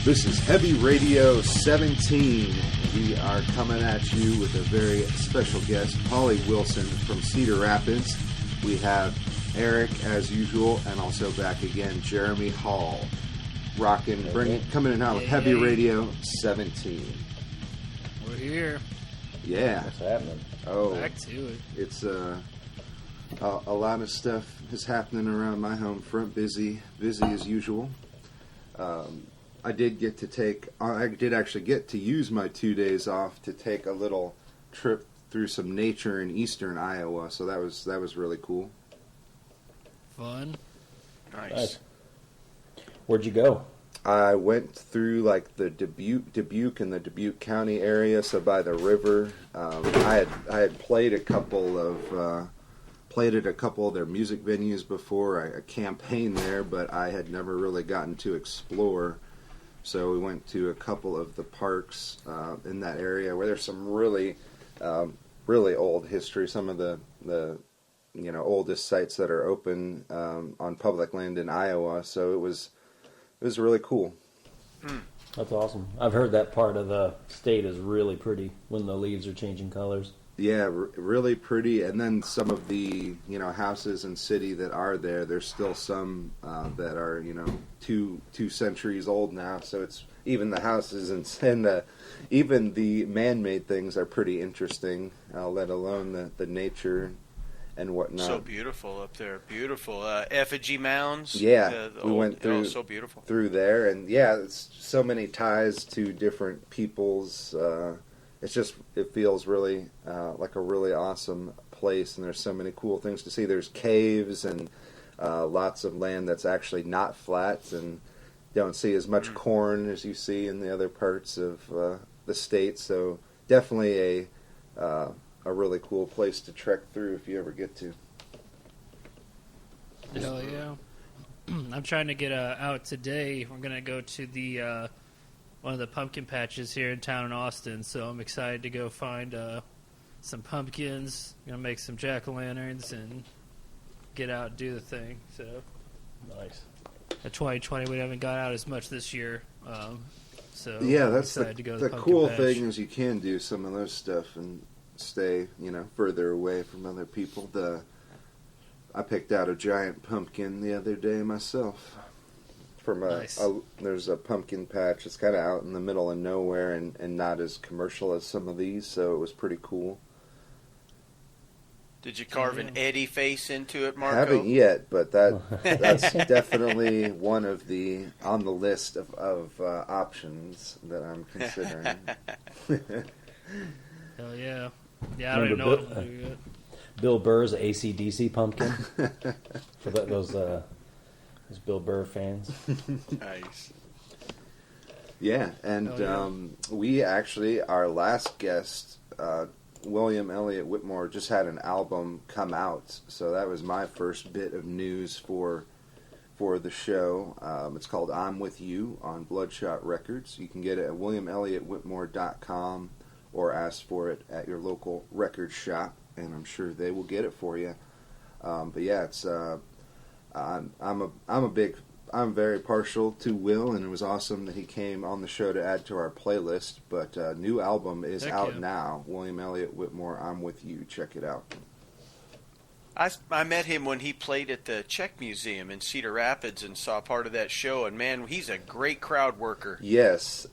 This is Heavy Radio 17. We are coming at you with a very special guest, Polly Wilson from Cedar Rapids. We have Eric, as usual, and also back again, Jeremy Hall. Coming in now with Heavy Radio 17. We're here. Yeah. What's happening? Oh, back to it. It's a lot of stuff is happening around my home front. Busy as usual. I did actually get to use my 2 days off to take a little trip through some nature in eastern Iowa, so that was really cool. Fun. Nice. Where'd you go? I went through like the Dubuque and the Dubuque County area, so by the river. I had played at a couple of their music venues before. I campaigned there, but I had never really gotten to explore. So we went to a couple of the parks in that area where there's some really old history. Some of the oldest sites that are open on public land in Iowa. So it was really cool. That's awesome. I've heard that part of the state is really pretty when the leaves are changing colors. Yeah, really pretty. And then some of the houses in city that are there, there's still some that are 2 centuries old now. So it's even the houses and even the man-made things are pretty interesting. Let alone the nature and whatnot. So beautiful up there. Beautiful effigy mounds. Yeah, we went through so beautiful through there, and yeah, it's so many ties to different peoples. It feels really like a really awesome place, and there's so many cool things to see. There's caves and lots of land that's actually not flat, and don't see as much corn as you see in the other parts of the state. So definitely a really cool place to trek through if you ever get to. Hell yeah. I'm trying to get out today. We're going to go to the one of the pumpkin patches here in town in Austin, so I'm excited to go find some pumpkins. Gonna make some jack-o'-lanterns and get out and do the thing. So Nice. In 2020 we haven't got out as much this year, so Yeah, I'm that's excited to go to the pumpkin cool patch. thing is you can do some of those stuff and stay further away from other people. I picked out a giant pumpkin the other day myself. From Nice. There's a pumpkin patch. It's kind of out in the middle of nowhere and not as commercial as some of these, so it was pretty cool. Did you carve an Eddie face into it, Marco? Haven't yet, but that's definitely one of on the list of options that I'm considering. Hell yeah. Yeah, I don't even know what I'm going to do yet. Bill Burr's AC/DC pumpkin. For those Bill Burr fans. Nice. Yeah, and we actually, our last guest, William Elliott Whitmore, just had an album come out, so that was my first bit of news for the show. It's called I'm With You on Bloodshot Records. You can get it at williamelliottwhitmore.com or ask for it at your local record shop, and I'm sure they will get it for you. But yeah, it's I'm very partial to Will, and it was awesome that he came on the show to add to our playlist. But new album is out now. William Elliott Whitmore, I'm With You. Check it out. I met him when he played at the Czech Museum in Cedar Rapids and saw part of that show, and man, he's a great crowd worker. Yes.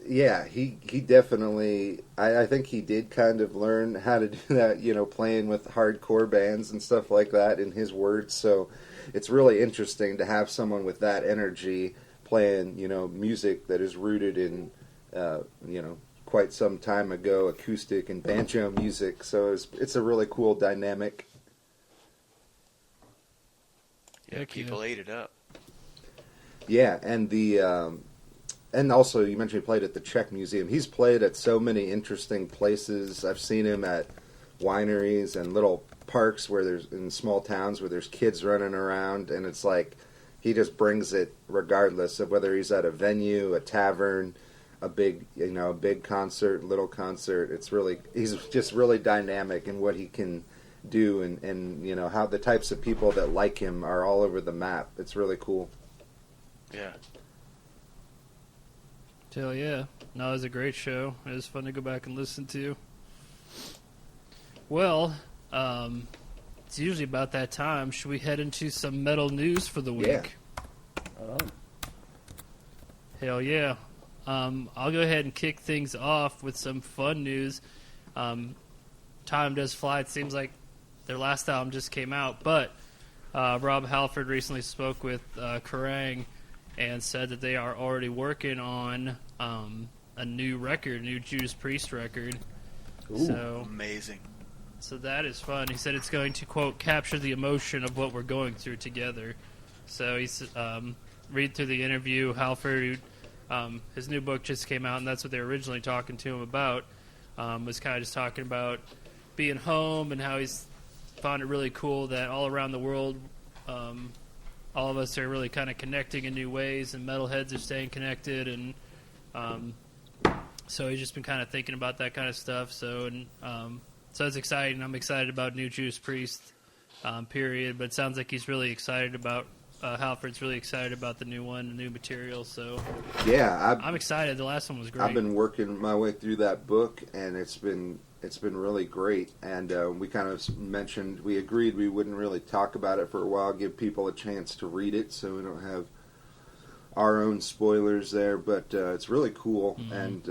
Yeah, he definitely, I think he did kind of learn how to do that, playing with hardcore bands and stuff like that in his words. So it's really interesting to have someone with that energy playing, music that is rooted in, quite some time ago, acoustic and banjo music. So it's a really cool dynamic. Yeah, people ate it up. Yeah, and also, you mentioned he played at the Czech Museum. He's played at so many interesting places. I've seen him at wineries and little parks in small towns where there's kids running around, and it's like he just brings it regardless of whether he's at a venue, a tavern, a big concert, little concert. He's just really dynamic in what he can do, and how the types of people that like him are all over the map. It's really cool. Yeah. Hell yeah. No, it was a great show. It was fun to go back and listen to. Well, it's usually about that time. Should we head into some metal news for the week? Yeah. Hell yeah. I'll go ahead and kick things off with some fun news. Time does fly. It seems like their last album just came out, but Rob Halford recently spoke with Kerrang! And said that they are already working on a new record, a new Judas Priest record. Ooh. So Amazing. So that is fun. He said it's going to, quote, capture the emotion of what we're going through together. So he's read through the interview. Halford, his new book just came out, and that's what they were originally talking to him about. Was kind of just talking about being home and how he's found it really cool that all around the world, all of us are really kind of connecting in new ways, and metalheads are staying connected, and so he's just been kind of thinking about that kind of stuff. So it's exciting. I'm excited about new Judas Priest, period. But it sounds like he's really excited about Halford's really excited about the new one, the new material. So Yeah, I'm excited. The last one was great. I've been working my way through that book, and it's been really great. And we kind of mentioned, we agreed we wouldn't really talk about it for a while, give people a chance to read it, so we don't have our own spoilers there. But it's really cool, and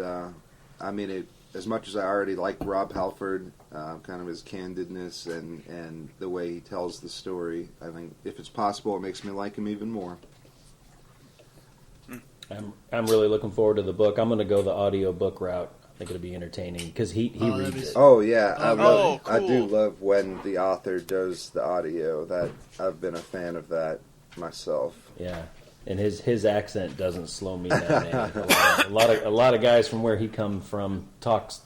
I mean, as much as I already like Rob Halford, kind of his candidness and the way he tells the story, I think if it's possible, it makes me like him even more. I'm really looking forward to the book. I'm going to go the audio book route. I think it'll be entertaining because he reads it. Oh yeah, cool. I do love when the author does the audio. That I've been a fan of that myself. Yeah, and his accent doesn't slow me down any. A lot of guys from where he come from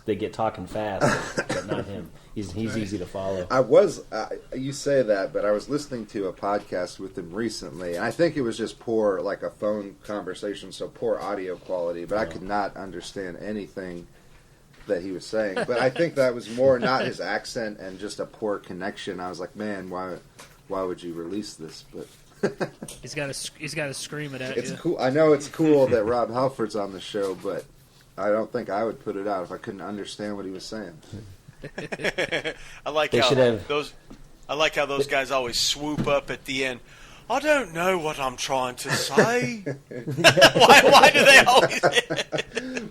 they get talking fast, but not him. He's easy to follow. You say that, but I was listening to a podcast with him recently, and I think it was just poor, like a phone conversation, so poor audio quality. But I could not understand anything that he was saying. But I think that was more not his accent and just a poor connection. I was like, man, why would you release this? But he's got to scream it at it's you. cool. I know it's cool that Rob Halford's on the show, but I don't think I would put it out if I couldn't understand what he was saying. I like how those guys always swoop up at the end. I don't know what I'm trying to say. Why do they always?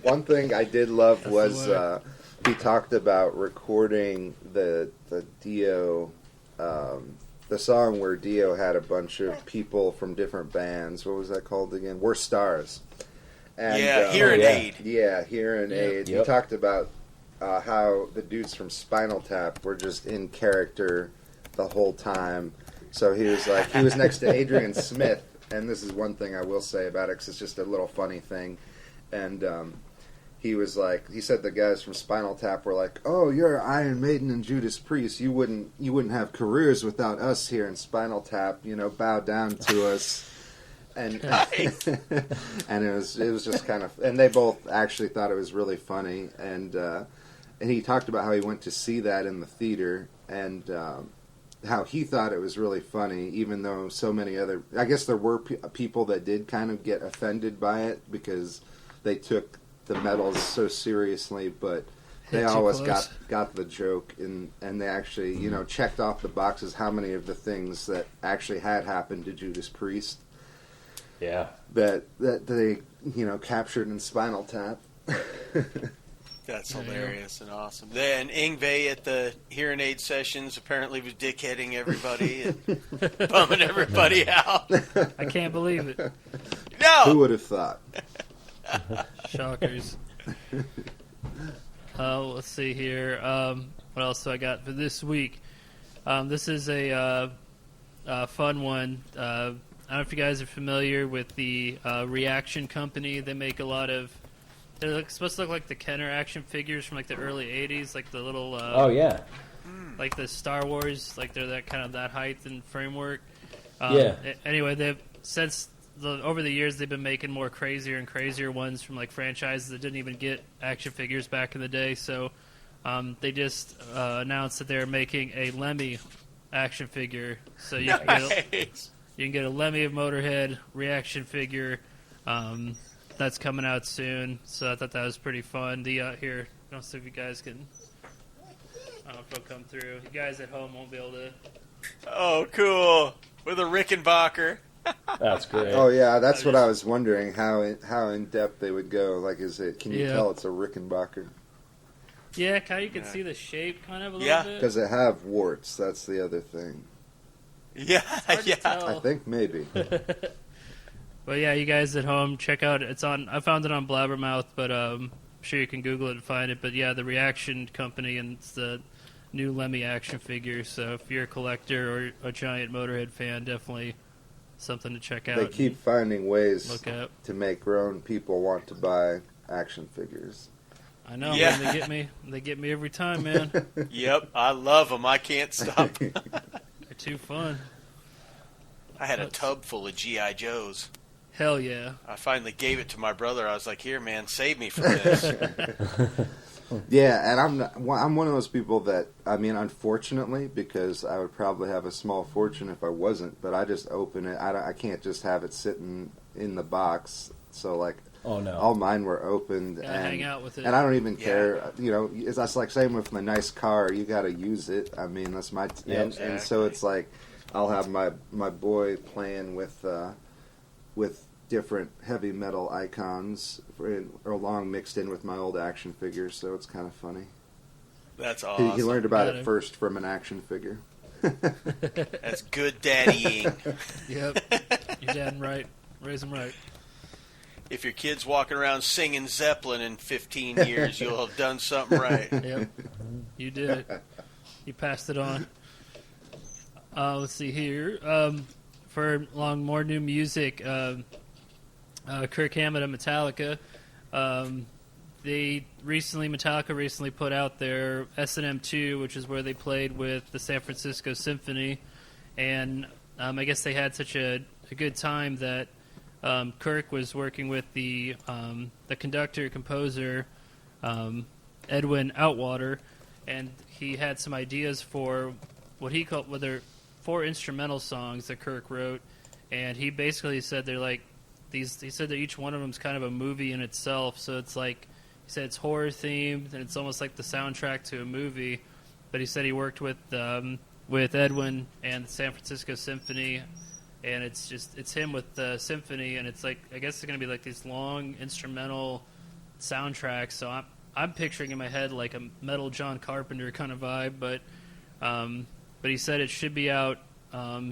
One thing I did love was he talked about recording the Dio, the song where Dio had a bunch of people from different bands. What was that called again? We're Stars. And, Hear and Aid. Yeah, Hear and Aid. Yep. He talked about how the dudes from Spinal Tap were just in character the whole time. So he was next to Adrian Smith, and this is one thing I will say about it, because it's just a little funny thing. And he said the guys from Spinal Tap were like, "Oh, you're Iron Maiden and Judas Priest. You wouldn't have careers without us here in Spinal Tap. Bow down to us." And and it was just kind of, and they both actually thought it was really funny. And he talked about how he went to see that in the theater, and how he thought it was really funny, even though so many other... I guess there were people that did kind of get offended by it because they took the medals so seriously, but they always got the joke, and they actually, checked off the boxes how many of the things that actually had happened to Judas Priest that they, captured in Spinal Tap. That's hilarious and awesome. Then Yngwie at the Hearing Aid sessions apparently was dickheading everybody and bumming everybody out. I can't believe it. No! Who would have thought? Shockers. Let's see here. What else do I got for this week? This is a fun one. I don't know if you guys are familiar with the Reaction Company. They make a lot of... They're supposed to look like the Kenner action figures from like the early '80s, like the little. Like the Star Wars, like they're that height and framework. Anyway, they've over the years they've been making more crazier and crazier ones from like franchises that didn't even get action figures back in the day. So they just announced that they're making a Lemmy action figure. So you can get a Lemmy of Motorhead reaction figure. that's coming out soon. So I thought that was pretty fun. Here, I don't know if you guys can. I don't know if it'll come through. You guys at home won't be able to. Oh, cool! With a Rickenbacker. That's great. Oh yeah, that's what I was wondering, how in depth they would go. Like, can you tell it's a Rickenbacker? Yeah, you can see the shape kind of a little bit. Because it have warts. That's the other thing. Yeah, I think maybe. But yeah, you guys at home, check out. I found it on Blabbermouth, but I'm sure you can Google it and find it. But yeah, the Reaction Company, and it's the new Lemmy action figure. So if you're a collector or a giant Motorhead fan, definitely something to check out. They keep finding ways to make grown people want to buy action figures. I know, man, they get me every time, man. Yep, I love them. I can't stop. They're too fun. I had a tub full of G.I. Joes. Hell yeah. I finally gave it to my brother. I was like, here, man, save me from this. Yeah, and I'm one of those people that, I mean, unfortunately, because I would probably have a small fortune if I wasn't, but I just open it. I can't just have it sitting in the box. So, like, oh, no. All mine were opened. Gotta hang out with it. And I don't even care. You know, that's like same with my nice car. You got to use it. I mean, that's my... Exactly. And so it's like, I'll have my boy playing with different heavy metal icons along mixed in with my old action figures, so it's kind of funny. That's awesome. He learned about it first from an action figure. That's good daddying. Yep. Your dad right. Raise him right. If your kid's walking around singing Zeppelin in 15 years, you'll have done something right. Yep. You did it. You passed it on. Let's see here. For more new music, Kirk Hammett of Metallica. Metallica recently put out their S&M 2, which is where they played with the San Francisco Symphony, and I guess they had such a good time that Kirk was working with the conductor composer Edwin Outwater, and he had some ideas for what he called 4 instrumental songs that Kirk wrote, and he basically said they're like these. He said that each one of them is kind of a movie in itself. So it's like, he said it's horror themed, and it's almost like the soundtrack to a movie. But he said he worked with Edwin and the San Francisco Symphony, and it's him with the symphony, and it's like, I guess it's going to be like these long instrumental soundtracks. So I'm picturing in my head like a metal John Carpenter kind of vibe, but he said it should be out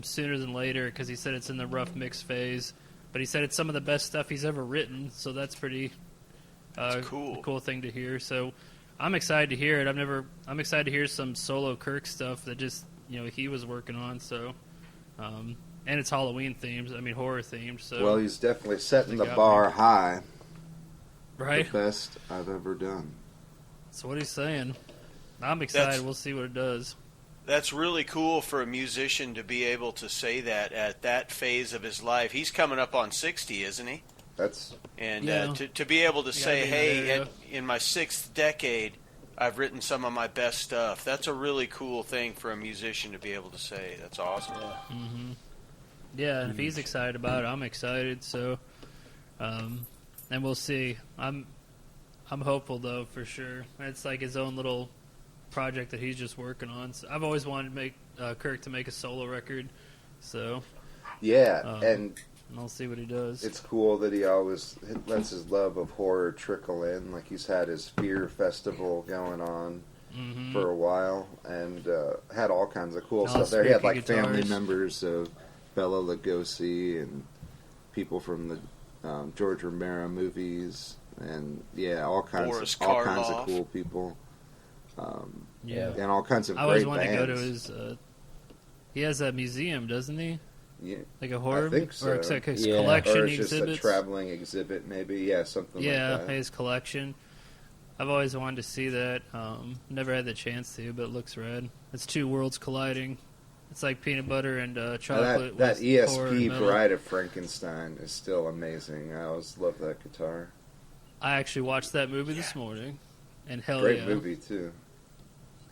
sooner than later, because he said it's in the rough mix phase. But he said it's some of the best stuff he's ever written, so that's pretty cool thing to hear. So I'm excited to hear it. I'm excited to hear some solo Kirk stuff that just he was working on. So and it's Halloween themed. I mean, horror themed. So well, he's definitely setting the bar high. Right, the best I've ever done. That's what he's saying. I'm excited. We'll see what it does. That's really cool for a musician to be able to say that at that phase of his life. He's coming up on 60, isn't he? To be able to say, hey, in my 6th decade, I've written some of my best stuff. That's a really cool thing for a musician to be able to say. That's awesome. Yeah, yeah, and if he's excited about it, I'm excited. So, and we'll see. I'm hopeful, though, for sure. It's like his own little project that he's just working on. So I've always wanted to make Kirk to make a solo record. So yeah, and I'll see what he does. It's cool that he always lets his love of horror trickle in. Like, he's had his Fear Festival going on for a while, and had all kinds of cool stuff there. He had like family members of Bela Lugosi and people from the George Romero movies, and all kinds of cool people. And all kinds of great bands. I always want to go to his. He has a museum, doesn't he? Yeah, like a horror. I think so. Or it's like his collection. Or it's just exhibits. a traveling exhibit, maybe. Yeah, something like that. Yeah, his collection. I've always wanted to see that. Never had the chance to, but it looks rad. It's 2 worlds colliding. It's like peanut butter and chocolate. That ESP Bride of Frankenstein is still amazing. I always love that guitar. I actually watched that movie this morning, and great movie too.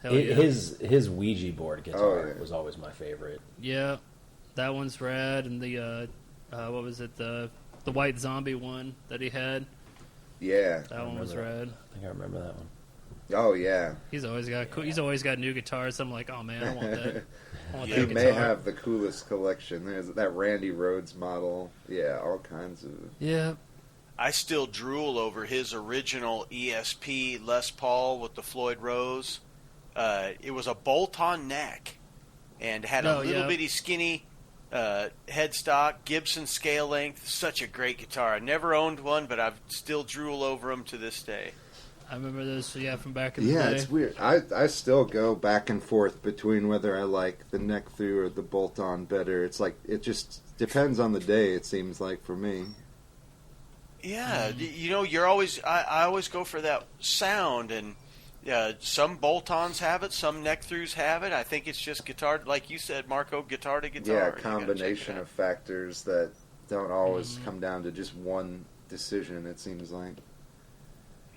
Hell yeah. His Ouija board guitar was always my favorite. Yeah, that one's rad, and the what was it? The the White Zombie one that he had. Yeah. That one was rad. I think I remember that one. Oh yeah. He's always got new guitars. I'm like, oh man, I want that. He may have the coolest collection. There's that Randy Rhoads model. Yeah, all kinds of. Yeah. I still drool over his original ESP Les Paul with the Floyd Rose. It was a bolt-on neck and had a little bitty skinny headstock, Gibson scale length. Such a great guitar. I never owned one, but I still drool over them to this day. I remember those, from back in the day. Yeah, it's weird. I still go back and forth between whether I like the neck through or the bolt-on better. It's like, it just depends on the day, it seems like, for me. Yeah, you're always, I always go for that sound, and some bolt-ons have it, some neck throughs have it. I think it's just guitar, like you said, Marco, guitar to guitar. Yeah, a combination of factors that don't always come down to just one decision, it seems like.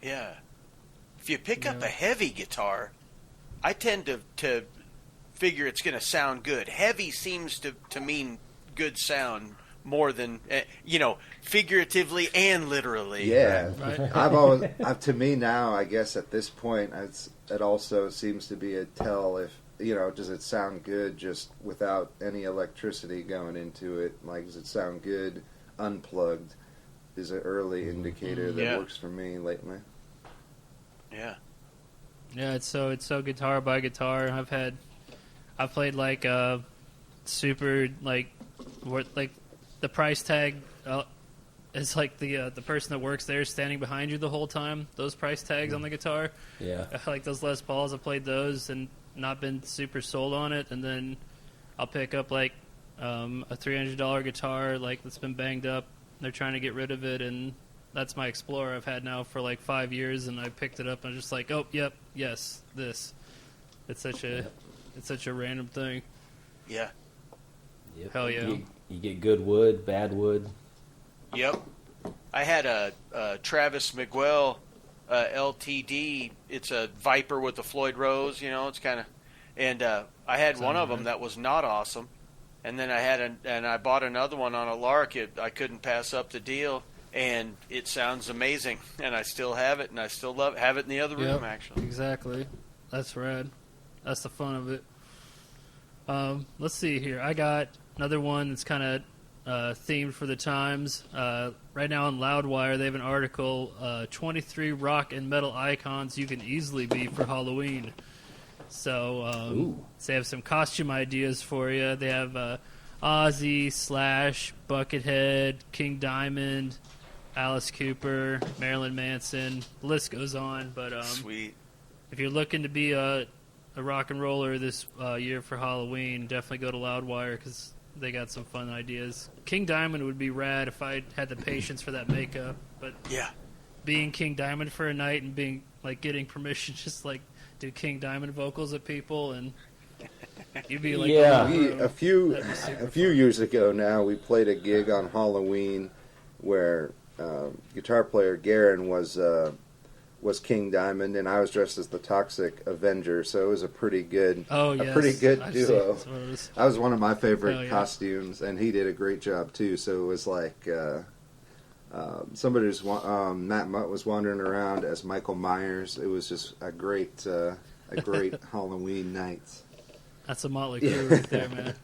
Yeah. If you pick up a heavy guitar, I tend to figure it's going to sound good. Heavy seems to mean good sound more than, figuratively and literally. Yeah. Right. I've always, to me now, I guess at this point, it also seems to be a tell if, does it sound good just without any electricity going into it? Like, does it sound good unplugged? Is an early indicator that works for me lately. Yeah. Yeah, it's so guitar by guitar. I've played like super like the price tag is like the person that works there standing behind you the whole time. Those price tags on the guitar. Yeah. Like those Les Pauls, I've played those and not been super sold on it. And then I'll pick up like a $300 guitar like that's been banged up. They're trying to get rid of it, and that's my Explorer I've had now for like 5 years, and I picked it up and I'm just like, oh, yep, yes, this. It's such a random thing. Yeah. Yep. Hell yeah. You get good wood, bad wood. Yep. I had a Travis Miguel LTD. It's a Viper with the Floyd Rose, it's kind of, and I had one of them that was not awesome. And then I bought another one on a lark. I couldn't pass up the deal, and it sounds amazing. And I still have it, and I still have it in the other room, actually. Exactly. That's rad. That's the fun of it. Let's see here. I got another one that's kind of themed for the times. Right now on Loudwire, they have an article, 23 rock and metal icons you can easily be for Halloween. So they have some costume ideas for you. They have Ozzy, Slash, Buckethead, King Diamond, Alice Cooper, Marilyn Manson. The list goes on. But sweet. If you're looking to be a rock and roller this year for Halloween, definitely go to Loudwire because they got some fun ideas. King Diamond would be rad if I had the patience for that makeup. But being King Diamond for a night and being getting permission just do King Diamond vocals at people, and you'd be like, a few years ago now, we played a gig on Halloween where guitar player Garen was King Diamond, and I was dressed as the Toxic Avenger, so it was a pretty good duo. That was one of my favorite costumes, and he did a great job too. So it was like Matt Mutt was wandering around as Michael Myers. It was just a great Halloween night. That's a Motley Crue right there, man.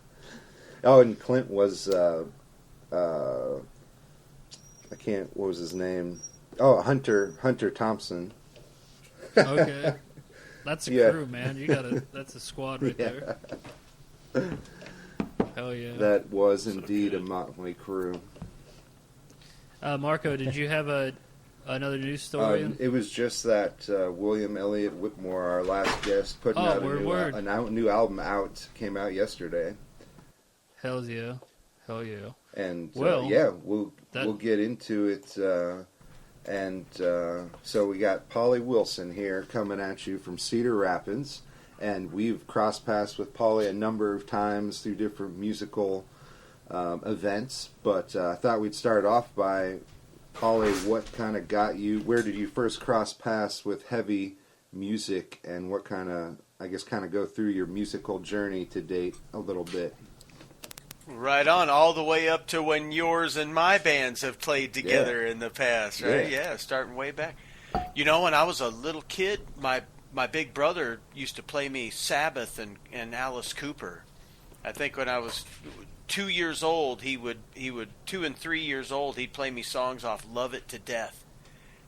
Oh, and Clint was what was his name? Oh, Hunter Thompson. Okay. That's a crew, man. That's a squad right there. Hell yeah. That was indeed a Motley Crue. Marco, did you have another news story? It was just that William Elliott Whitmore, our last guest, putting out a new album came out yesterday. Hell yeah. And we'll get into it. So we got Polly Wilson here coming at you from Cedar Rapids, and we've crossed paths with Polly a number of times through different musical events, but I thought we'd start off by, Polly, what kind of got you, where did you first cross paths with heavy music, and what kind of go through your musical journey to date a little bit? Right on, all the way up to when yours and my bands have played together in the past, right? Yeah, starting way back. You know, when I was a little kid, my big brother used to play me Sabbath and Alice Cooper. I think when I was 2 years old, he would 2 and 3 years old, he'd play me songs off Love It to Death.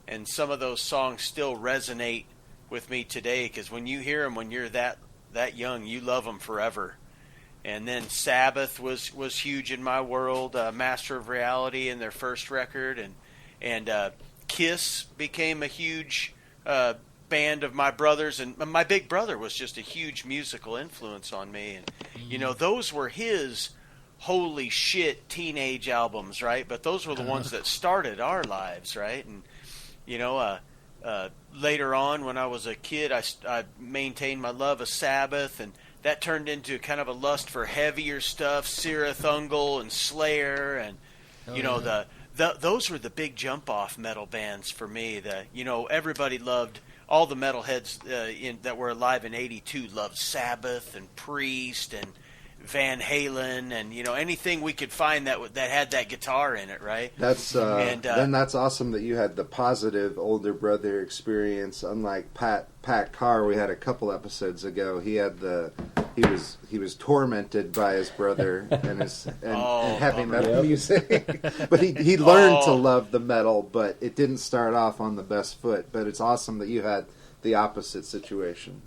And some of those songs still resonate with me today, because when you hear them when you're that young, you love them forever. And then Sabbath was huge in my world, Master of Reality and their first record, and Kiss became a huge band of my brothers, and my big brother was just a huge musical influence on me. And you know, those were his holy shit teenage albums, right? But those were the ones that started our lives, right? And you know, later on when I was a kid, I maintained my love of Sabbath, and that turned into kind of a lust for heavier stuff, Cirith Ungol and Slayer, and those were the big jump-off metal bands for me. Everybody loved, all the metalheads that were alive in '82 loved Sabbath and Priest and Van Halen, and anything we could find that had that guitar in it, right? That's then that's awesome that you had the positive older brother experience. Unlike Pat Carr, we had a couple episodes ago. He was tormented by his brother and heavy metal music, but he learned to love the metal, but it didn't start off on the best foot. But it's awesome that you had the opposite situation.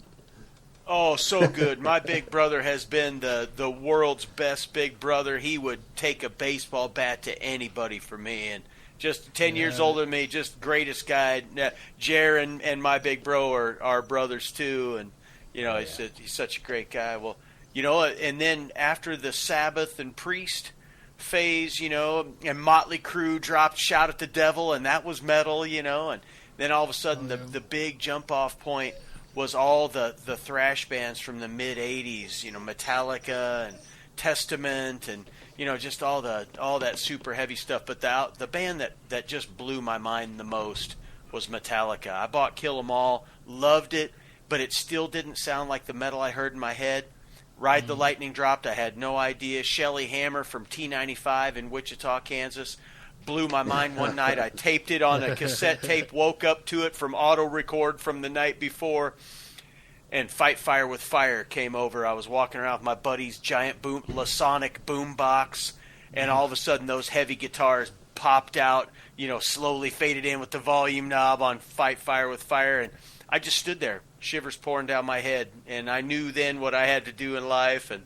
Oh, so good. My big brother has been the world's best big brother. He would take a baseball bat to anybody for me, and just 10 years older than me, just greatest guy. Jer and my big bro are brothers too, and he's such a great guy. Well, and then after the Sabbath and Priest phase, and Motley Crue dropped Shout at the Devil, and that was metal, and then all of a sudden the big jump off point was all the thrash bands from the mid '80s, Metallica and Testament, and just all that super heavy stuff. But the band that just blew my mind the most was Metallica. I bought Kill 'Em All, loved it, but it still didn't sound like the metal I heard in my head. Ride the Lightning dropped, I had no idea. Shelly Hammer from T95 in Wichita, Kansas, blew my mind one night. I taped it on a cassette tape, woke up to it from auto record from the night before, and Fight Fire with Fire came over. I was walking around with my buddy's giant Lasonic boom box, and all of a sudden those heavy guitars popped out, slowly faded in with the volume knob on Fight Fire with Fire, and I just stood there, shivers pouring down my head, and I knew then what I had to do in life, and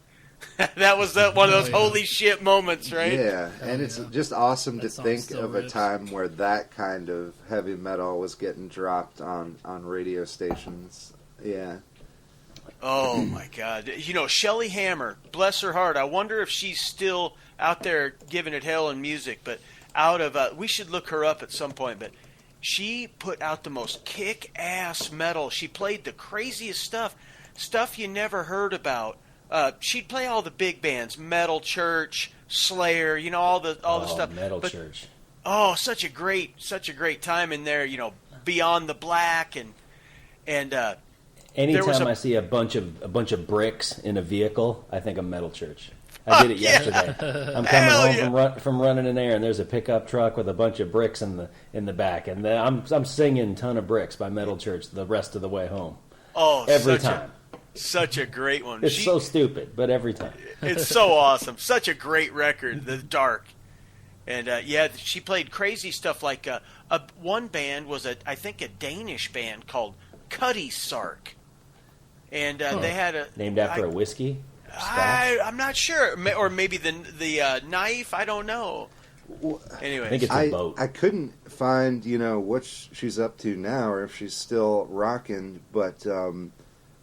that was one of those holy shit moments, right? Yeah, and it's just awesome to think of a time where that kind of heavy metal was getting dropped on radio stations. Yeah. Oh my God! Shelly Hammer, bless her heart. I wonder if she's still out there giving it hell in music. But we should look her up at some point. But she put out the most kick-ass metal. She played the craziest stuff you never heard about. She'd play all the big bands, Metal Church, Slayer, all the stuff. Metal Church. Oh, such a great time in there. Beyond the Black and. Anytime I see a bunch of bricks in a vehicle, I think of Metal Church. I did it yesterday. I'm coming home from running in there, and there's a pickup truck with a bunch of bricks in the back, and I'm singing "Ton of Bricks" by Metal Church the rest of the way home. Oh, every time. Such a great one. It's so stupid, but every time. It's so awesome. Such a great record, The Dark. And she played crazy stuff like one band was I think a Danish band called Cutty Sark. And they had named after a whiskey? I'm not sure, or maybe the knife. I don't know. Anyway, I think it's a boat. I couldn't find what she's up to now, or if she's still rocking. But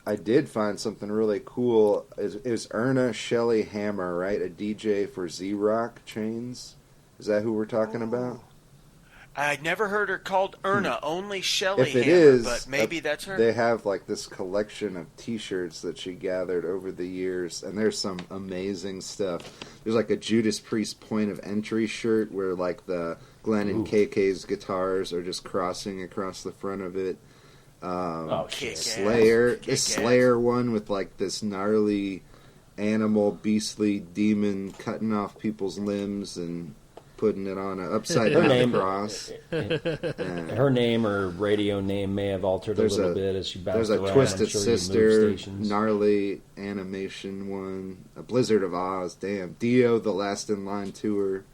I did find something really cool. It was Erna Shelley Hammer, right? A DJ for Z-Rock Chains. Is that who we're talking about? I'd never heard her called Erna, only Shelley Hammer, is, but maybe that's her. They have like this collection of T-shirts that she gathered over the years, and there's some amazing stuff. There's like a Judas Priest Point of Entry shirt where like the Glenn and KK's guitars are just crossing across the front of it. Shit. Slayer one with like this gnarly animal, beastly demon cutting off people's limbs and putting it on an upside down cross. Her name or radio name may have altered a little bit as she bounced around. There's a Twisted Sister, gnarly animation one, a Blizzard of Oz, damn, Dio, the Last in Line tour,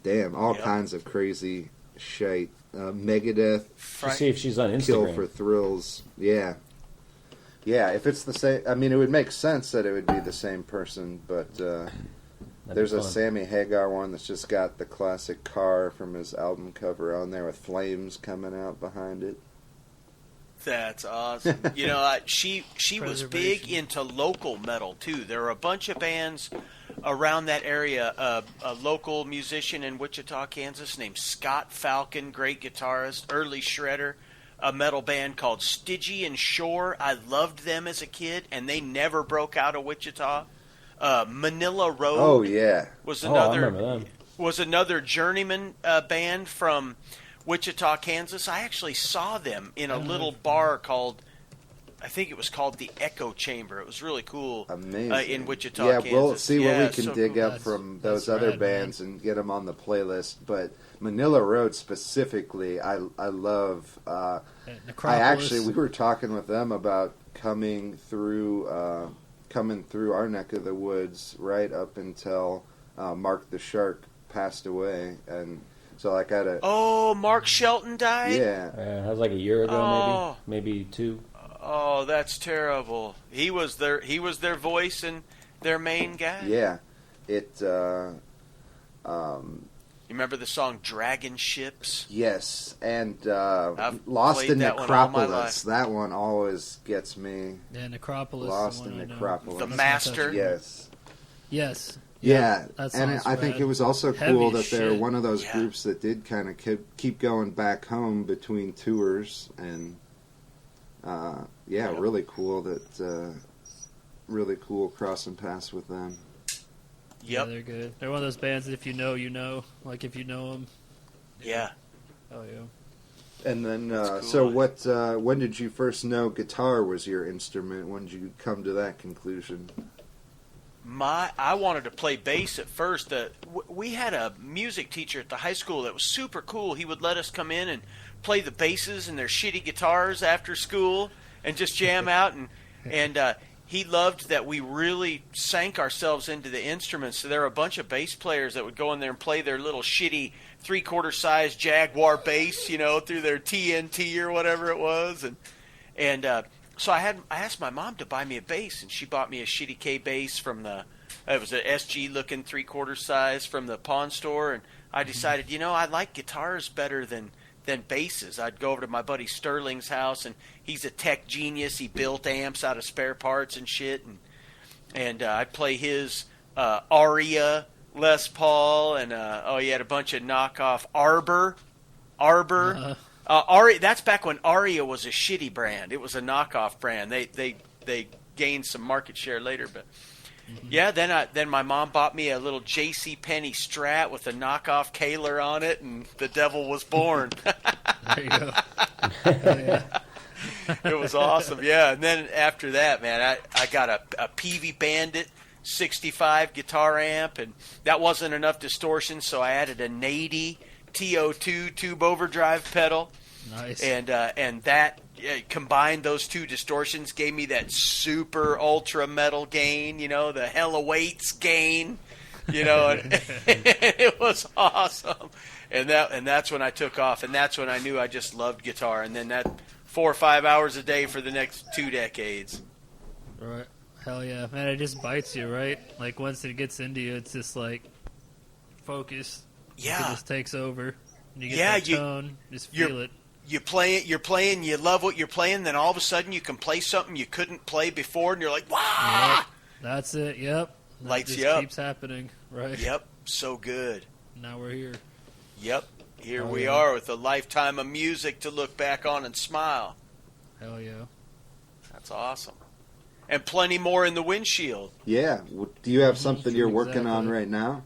damn, all kinds of crazy shite. Megadeth. See if she's on Instagram. Kill for Thrills. Yeah. Yeah, if it's the same, I mean, it would make sense that it would be the same person, but there's a Sammy Hagar one that's just got the classic car from his album cover on there with flames coming out behind it. That's awesome. You know, she was big into local metal, too. There are a bunch of bands around that area. A local musician in Wichita, Kansas named Scott Falcon, great guitarist, early shredder. A metal band called Stygian and Shore. I loved them as a kid, and they never broke out of Wichita. Manila Road. Oh yeah, was another journeyman band from Wichita, Kansas. I actually saw them in a little bar called, I think it was called the Echo Chamber. It was really cool. Amazing. In Wichita, yeah, Kansas. We'll see what we can dig up from those other bands and get them on the playlist. But Manila Road specifically, I love. We were talking with them about coming through our neck of the woods right up until Mark the Shark passed away, and so like at a Mark Shelton died. Yeah, that was like a year ago, maybe 2. Oh, that's terrible. He was their voice and their main guy. Yeah, You remember the song Dragon Ships? Yes, and Lost in Necropolis. That one always gets me. Yeah, Necropolis. Lost in Necropolis. The Master. Yes. Yeah, and I think it was also cool that they're one of those groups that did kind of keep going back home between tours, and really cool really cool crossing paths with them. Yeah, they're good. They're one of those bands that if you know, you know. Like if you know them. Yeah. Oh yeah. And then, cool. So what? When did you first know guitar was your instrument? When did you come to that conclusion? I wanted to play bass at first. We had a music teacher at the high school that was super cool. He would let us come in and play the basses and their shitty guitars after school and just jam out. And he loved that we really sank ourselves into the instruments. So there were a bunch of bass players that would go in there and play their little shitty 3/4 size Jaguar bass, through their TNT or whatever it was. And so I asked my mom to buy me a bass, and she bought me a shitty K bass it was an SG looking 3/4 size from the pawn store. And I decided, I like guitars better than basses. I'd go over to my buddy Sterling's house, and he's a tech genius. He built amps out of spare parts and shit, and I'd play his Aria Les Paul, and he had a bunch of knockoff Arbor. Aria. That's back when Aria was a shitty brand. It was a knockoff brand. They gained some market share later, but. Yeah, then my mom bought me a little J.C. Penney Strat with a knockoff Kaler on it, and the devil was born. There you go. It was awesome, yeah. And then after that, man, I got a Peavey Bandit 65 guitar amp, and that wasn't enough distortion, so I added a Nady TO2 tube overdrive pedal. Nice. And that combined, those two distortions gave me that super ultra metal gain, the Hell Awaits gain, it was awesome. And that's when I took off, and that's when I knew I just loved guitar. And then that 4 or 5 hours a day for the next 2 decades. Right. Hell yeah. Man, it just bites you, right? Like once it gets into you, it's just like focus. Yeah. It just takes over. And you get that tone, just feel it. You're playing, you love what you're playing, then all of a sudden you can play something you couldn't play before, and you're like, wow! Yep. That's it, yep. Lights you up. Keeps happening, right? Yep, so good. Now we're here. Yep, here we are with a lifetime of music to look back on and smile. Hell yeah. That's awesome. And plenty more in the windshield. Yeah. Do you have something you're working on right now?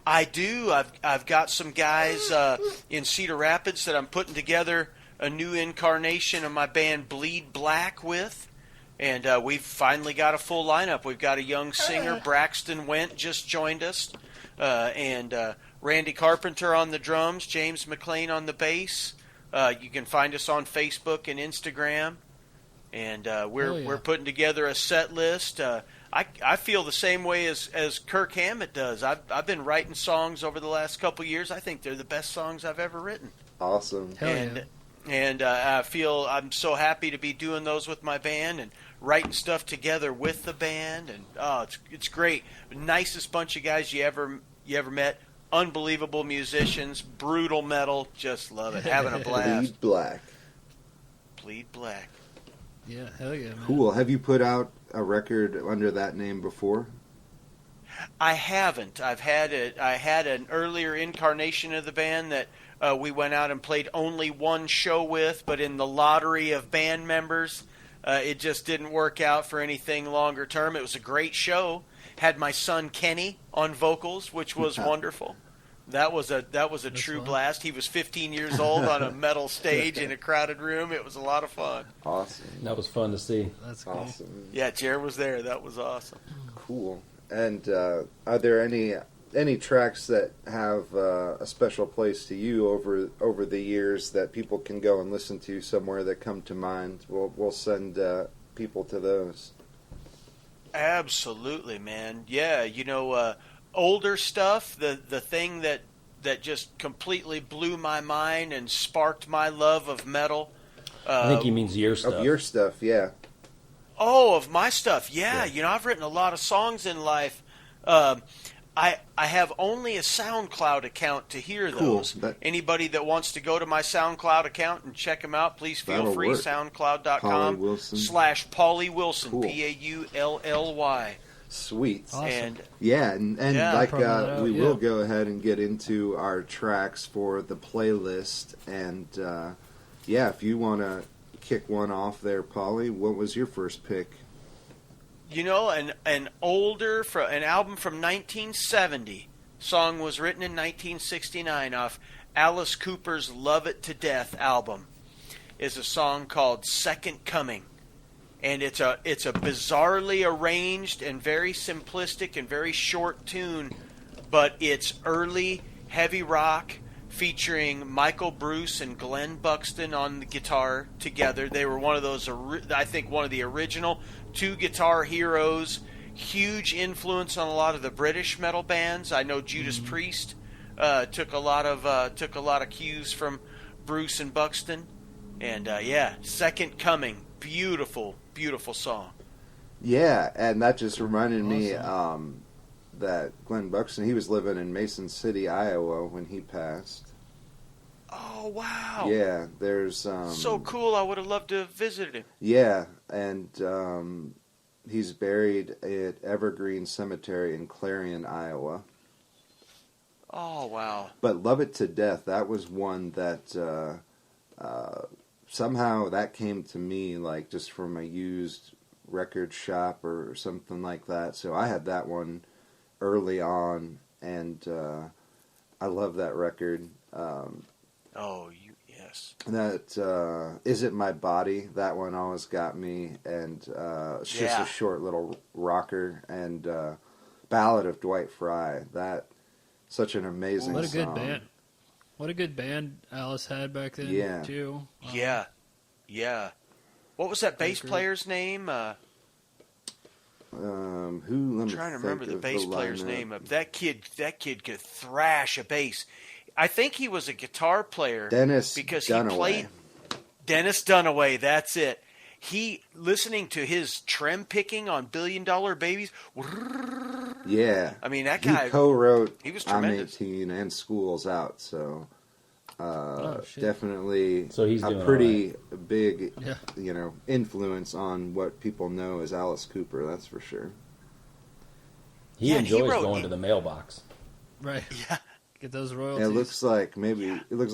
I do. I've got some guys in Cedar Rapids that I'm putting together a new incarnation of my band Bleed Black with, And we've finally got a full lineup. We've got a young singer, Braxton Went, just joined us. And Randy Carpenter on the drums, James McLean on the bass. You can find us on Facebook and Instagram. And we're putting together a set list. I feel the same way as Kirk Hammett does. I've been writing songs over the last couple of years. I think they're the best songs I've ever written. Awesome. And I feel I'm so happy to be doing those with my band and writing stuff together with the band. And it's great. Nicest bunch of guys you ever met. Unbelievable musicians, brutal metal. Just love it. Having a blast. Bleed Black. Yeah, hell yeah, man. Cool. Have you put out a record under that name before? I haven't. I had an earlier incarnation of the band that we went out and played only one show with, but in the lottery of band members, it just didn't work out for anything longer term. It was a great show. Had my son Kenny on vocals, which was wonderful. That was a true blast. He was 15 years old on a metal stage in a crowded room. It was a lot of fun. Awesome. That was fun to see. That's cool. Awesome. Yeah, Jared was there. That was awesome. Cool. And are there any tracks that have a special place to you over the years that people can go and listen to somewhere that come to mind? We'll send people to those. Absolutely, man. Yeah, older stuff, the thing that just completely blew my mind and sparked my love of metal. I think he means your stuff. Of your stuff, yeah. Oh, of my stuff, yeah. I've written a lot of songs in life. I have only a SoundCloud account to hear those. Cool. Anybody that wants to go to my SoundCloud account and check them out, please feel free. SoundCloud.com/Pauly Wilson, cool. Paullly. Sweet. Awesome. And we will go ahead and get into our tracks for the playlist. And if you want to kick one off there, Pauly, what was your first pick? An album from 1970. Song was written in 1969 off Alice Cooper's Love It to Death album. Is a song called Second Coming. And it's a bizarrely arranged and very simplistic and very short tune, but it's early heavy rock featuring Michael Bruce and Glenn Buxton on the guitar together. They were one of those, I think, one of the original two guitar heroes. Huge influence on a lot of the British metal bands. I know Judas Priest took a lot of cues from Bruce and Buxton. And Second Coming, beautiful song. Yeah, and that just reminded me that Glenn Buxton, he was living in Mason City, Iowa when he passed. Oh, wow. Yeah, there's... so cool, I would have loved to have visited him. Yeah, and he's buried at Evergreen Cemetery in Clarion, Iowa. Oh, wow. But Love It to Death, that was one that... somehow that came to me like just from a used record shop or something like that. So I had that one early on, and I love that record. Yes. That Is It My Body? That one always got me, and it's just a short little rocker. And Ballad of Dwight Fry. That such an amazing. What a song. good band. What a good band Alice had back then, too. Yeah. What was that bass player's name? I'm trying to remember the bass player's name. That kid could thrash a bass. I think he was a guitar player. Dennis Dunaway. He played Dennis Dunaway. That's it. He listening to his trem picking on $1 Billion Babies. Yeah, I mean that guy. He co-wrote He was I'm tremendous. 18 and Schools Out, so definitely so he's a pretty big, Yeah. influence on what people know as Alice Cooper. That's for sure. He enjoys wrote- going to the mailbox. Right. Yeah. Get those royalties. It looks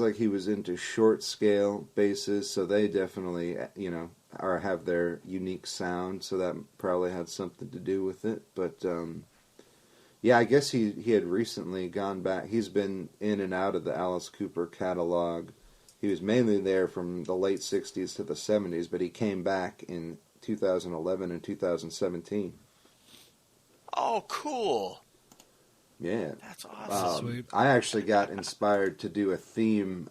like he was into short scale basses, so they definitely have their unique sound. So that probably had something to do with it. But I guess he had recently gone back. He's been in and out of the Alice Cooper catalog. He was mainly there from the late '60s to the '70s, but he came back in 2011 and 2017. Oh, cool. Yeah. That's awesome. Sweet. I actually got inspired to do a theme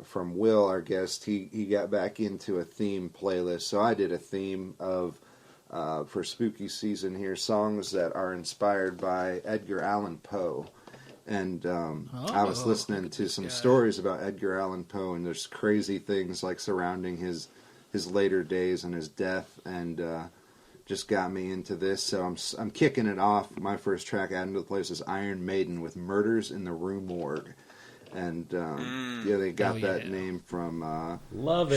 from Will, our guest. He got back into a theme playlist, so I did a theme of for spooky season here, songs that are inspired by Edgar Allan Poe. And I was listening to some stories about Edgar Allan Poe, and there's crazy things like surrounding his later days and his death, and just got me into this. So I'm kicking it off. My first track adding to the place is Iron Maiden with Murders in the Rue Morgue. And they got that name from a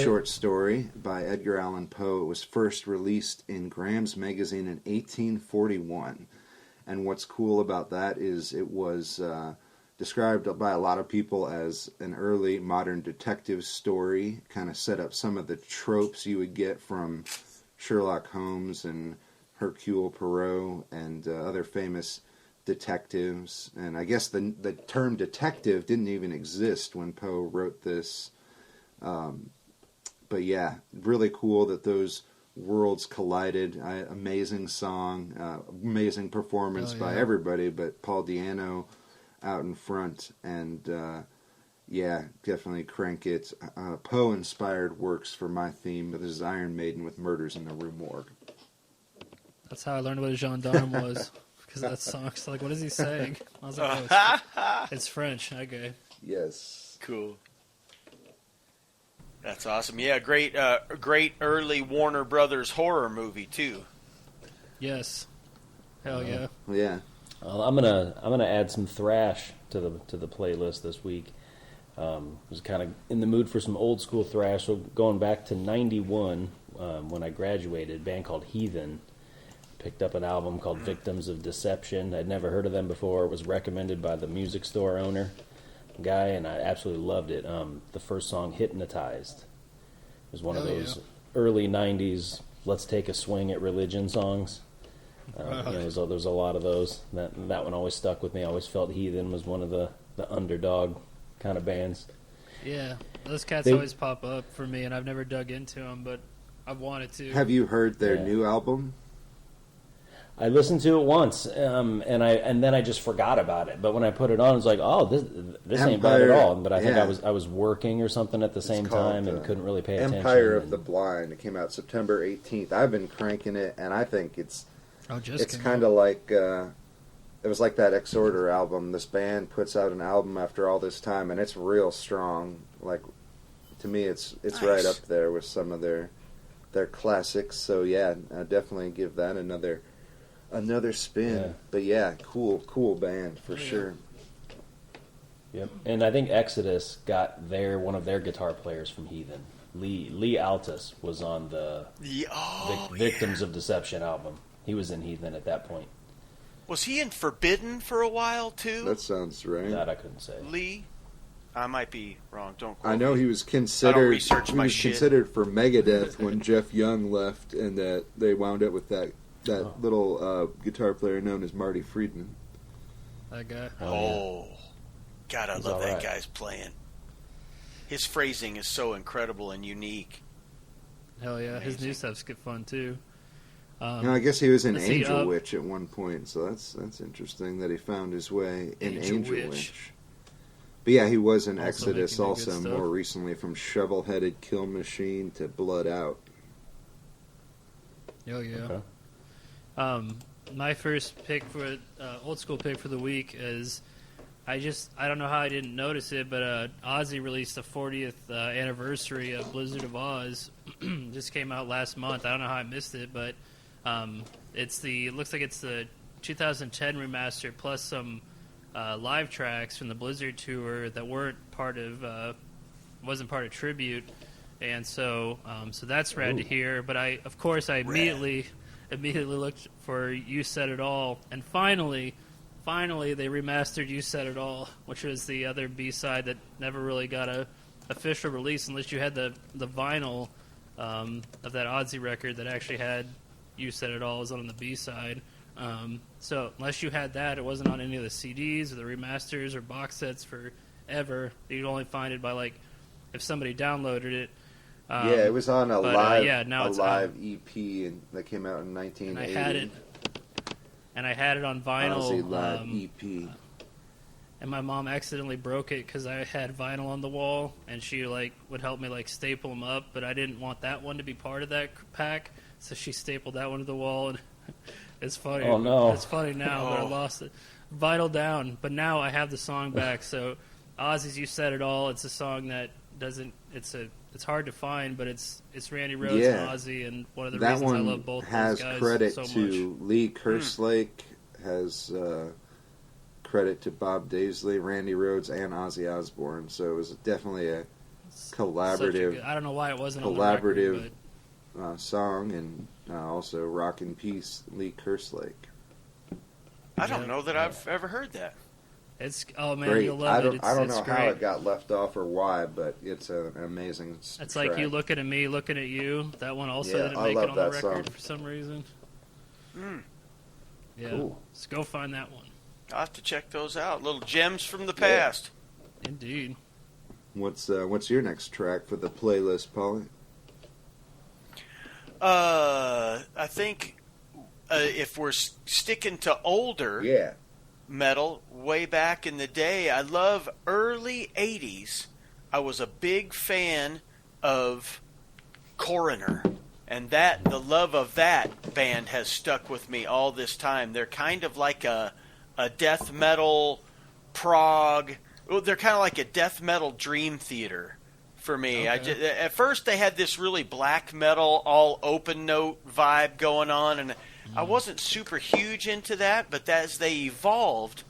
short story by Edgar Allan Poe. It was first released in Graham's Magazine in 1841. And what's cool about that is it was described by a lot of people as an early modern detective story, kind of set up some of the tropes you would get from Sherlock Holmes and Hercule Poirot and other famous detectives. And I guess the term detective didn't even exist when Poe wrote this. But yeah, really cool that those worlds collided. Amazing song, amazing performance by everybody, but Paul Di'Anno out in front. And yeah, definitely crank it. Poe-inspired works for my theme. This is Iron Maiden with Murders in the Rue Morgue. That's how I learned what a gendarme was. Because that song's like, what is he saying? I was like, oh, it's French. Okay. Yes. Cool. That's awesome. Yeah, great early Warner Brothers horror movie too. Yes. Hell yeah. Yeah. Well, I'm gonna add some thrash to the playlist this week. Was kind of in the mood for some old school thrash. So going back to '91, when I graduated, a band called Heathen. Picked up an album called Victims of Deception. I'd never heard of them before. It was recommended by the music store owner guy, and I absolutely loved it. The first song, Hypnotized, was one of those early 90s let's take a swing at religion songs. There's a lot of those. That one always stuck with me. I always felt Heathen was one of the underdog kind of bands. Yeah, those cats always pop up for me, and I've never dug into them, but I've wanted to. Have you heard their new album? I listened to it once, and then I just forgot about it. But when I put it on, it's like, oh, this ain't bad at all. But I think I was working or something at the same time and couldn't really pay attention. Empire of the Blind. It came out September 18th. I've been cranking it, and I think it's kind of like it was like that Exhorder album. This band puts out an album after all this time, and it's real strong. Like, to me, it's nice. Right up there with some of their classics. So yeah, I definitely give that another spin. Yeah. But yeah, cool band for sure. Yep. And I think Exodus got one of their guitar players from Heathen. Lee Altus was on the Victims of Deception album. He was in Heathen at that point. Was he in Forbidden for a while too? That sounds right. That I couldn't say. Lee? I might be wrong. Don't quote I know me. He was considered shit. considered for Megadeth when Jeff Young left, and that they wound up with that little guitar player known as Marty Friedman. That guy. God, I love that guy's playing. His phrasing is so incredible and unique. Hell yeah, Amazing. His new stuff's good fun too. I guess he was in Angel Witch at one point, so that's interesting that he found his way in Angel Witch. But yeah, he was in Exodus also more recently, from Shovel-Headed Kill Machine to Blood Out. Oh yeah. Okay. My first pick for old school pick for the week is I don't know how I didn't notice it, but Ozzy released the 40th anniversary of Blizzard of Oz. Just came out last month. I don't know how I missed it, but it looks like it's the 2010 remaster plus some live tracks from the Blizzard tour that wasn't part of Tribute, and so that's rad to hear. But I immediately looked for You Said It All, and finally they remastered You Said It All, which was the other B-side that never really got a official release unless you had the vinyl of that Ozzy record that actually had You Said It All was on the B-side. So unless you had that, it wasn't on any of the CDs or the remasters or box sets forever. You'd only find it by if somebody downloaded it. Yeah, it was on a live live EP that came out in 1980. And I had it on vinyl. Ozzy live EP. And my mom accidentally broke it because I had vinyl on the wall, and she would help me staple them up, but I didn't want that one to be part of that pack, so she stapled that one to the wall, and it's funny. Oh no! It's funny now, but I lost it. Vinyl down, but now I have the song back. So, Ozzy's "You Said It All." It's a song that doesn't. It's hard to find, but it's Randy Rhoads and Ozzy, and one of the reasons I love both those guys so much. That one has credit to Lee Kerslake, has credit to Bob Daisley, Randy Rhoads, and Ozzy Osbourne. So it was definitely a collaborative. I don't know why it wasn't collaborative on the record, song, and also "Rock in Peace," Lee Kerslake. I don't know that I've ever heard that. It's man, great. You'll love it. I don't know great. how it got left off or why, but it's an amazing. It's track. like You Looking at Me, Looking at You. That one also didn't make it on the record song. For some reason. Yeah, cool. Let's go find that one. I'll have to check those out. Little gems from the past. Indeed. What's your next track for the playlist, Paulie? I think if we're sticking to older metal, way back in the day, I love early 80s. I was a big fan of Coroner. And the love of that band has stuck with me all this time. They're kind of like a death metal prog. Well, they're kind of like a death metal dream theater for me. Okay. At first, they had this really black metal, all open note vibe going on, and I wasn't super huge into that. But as they evolved,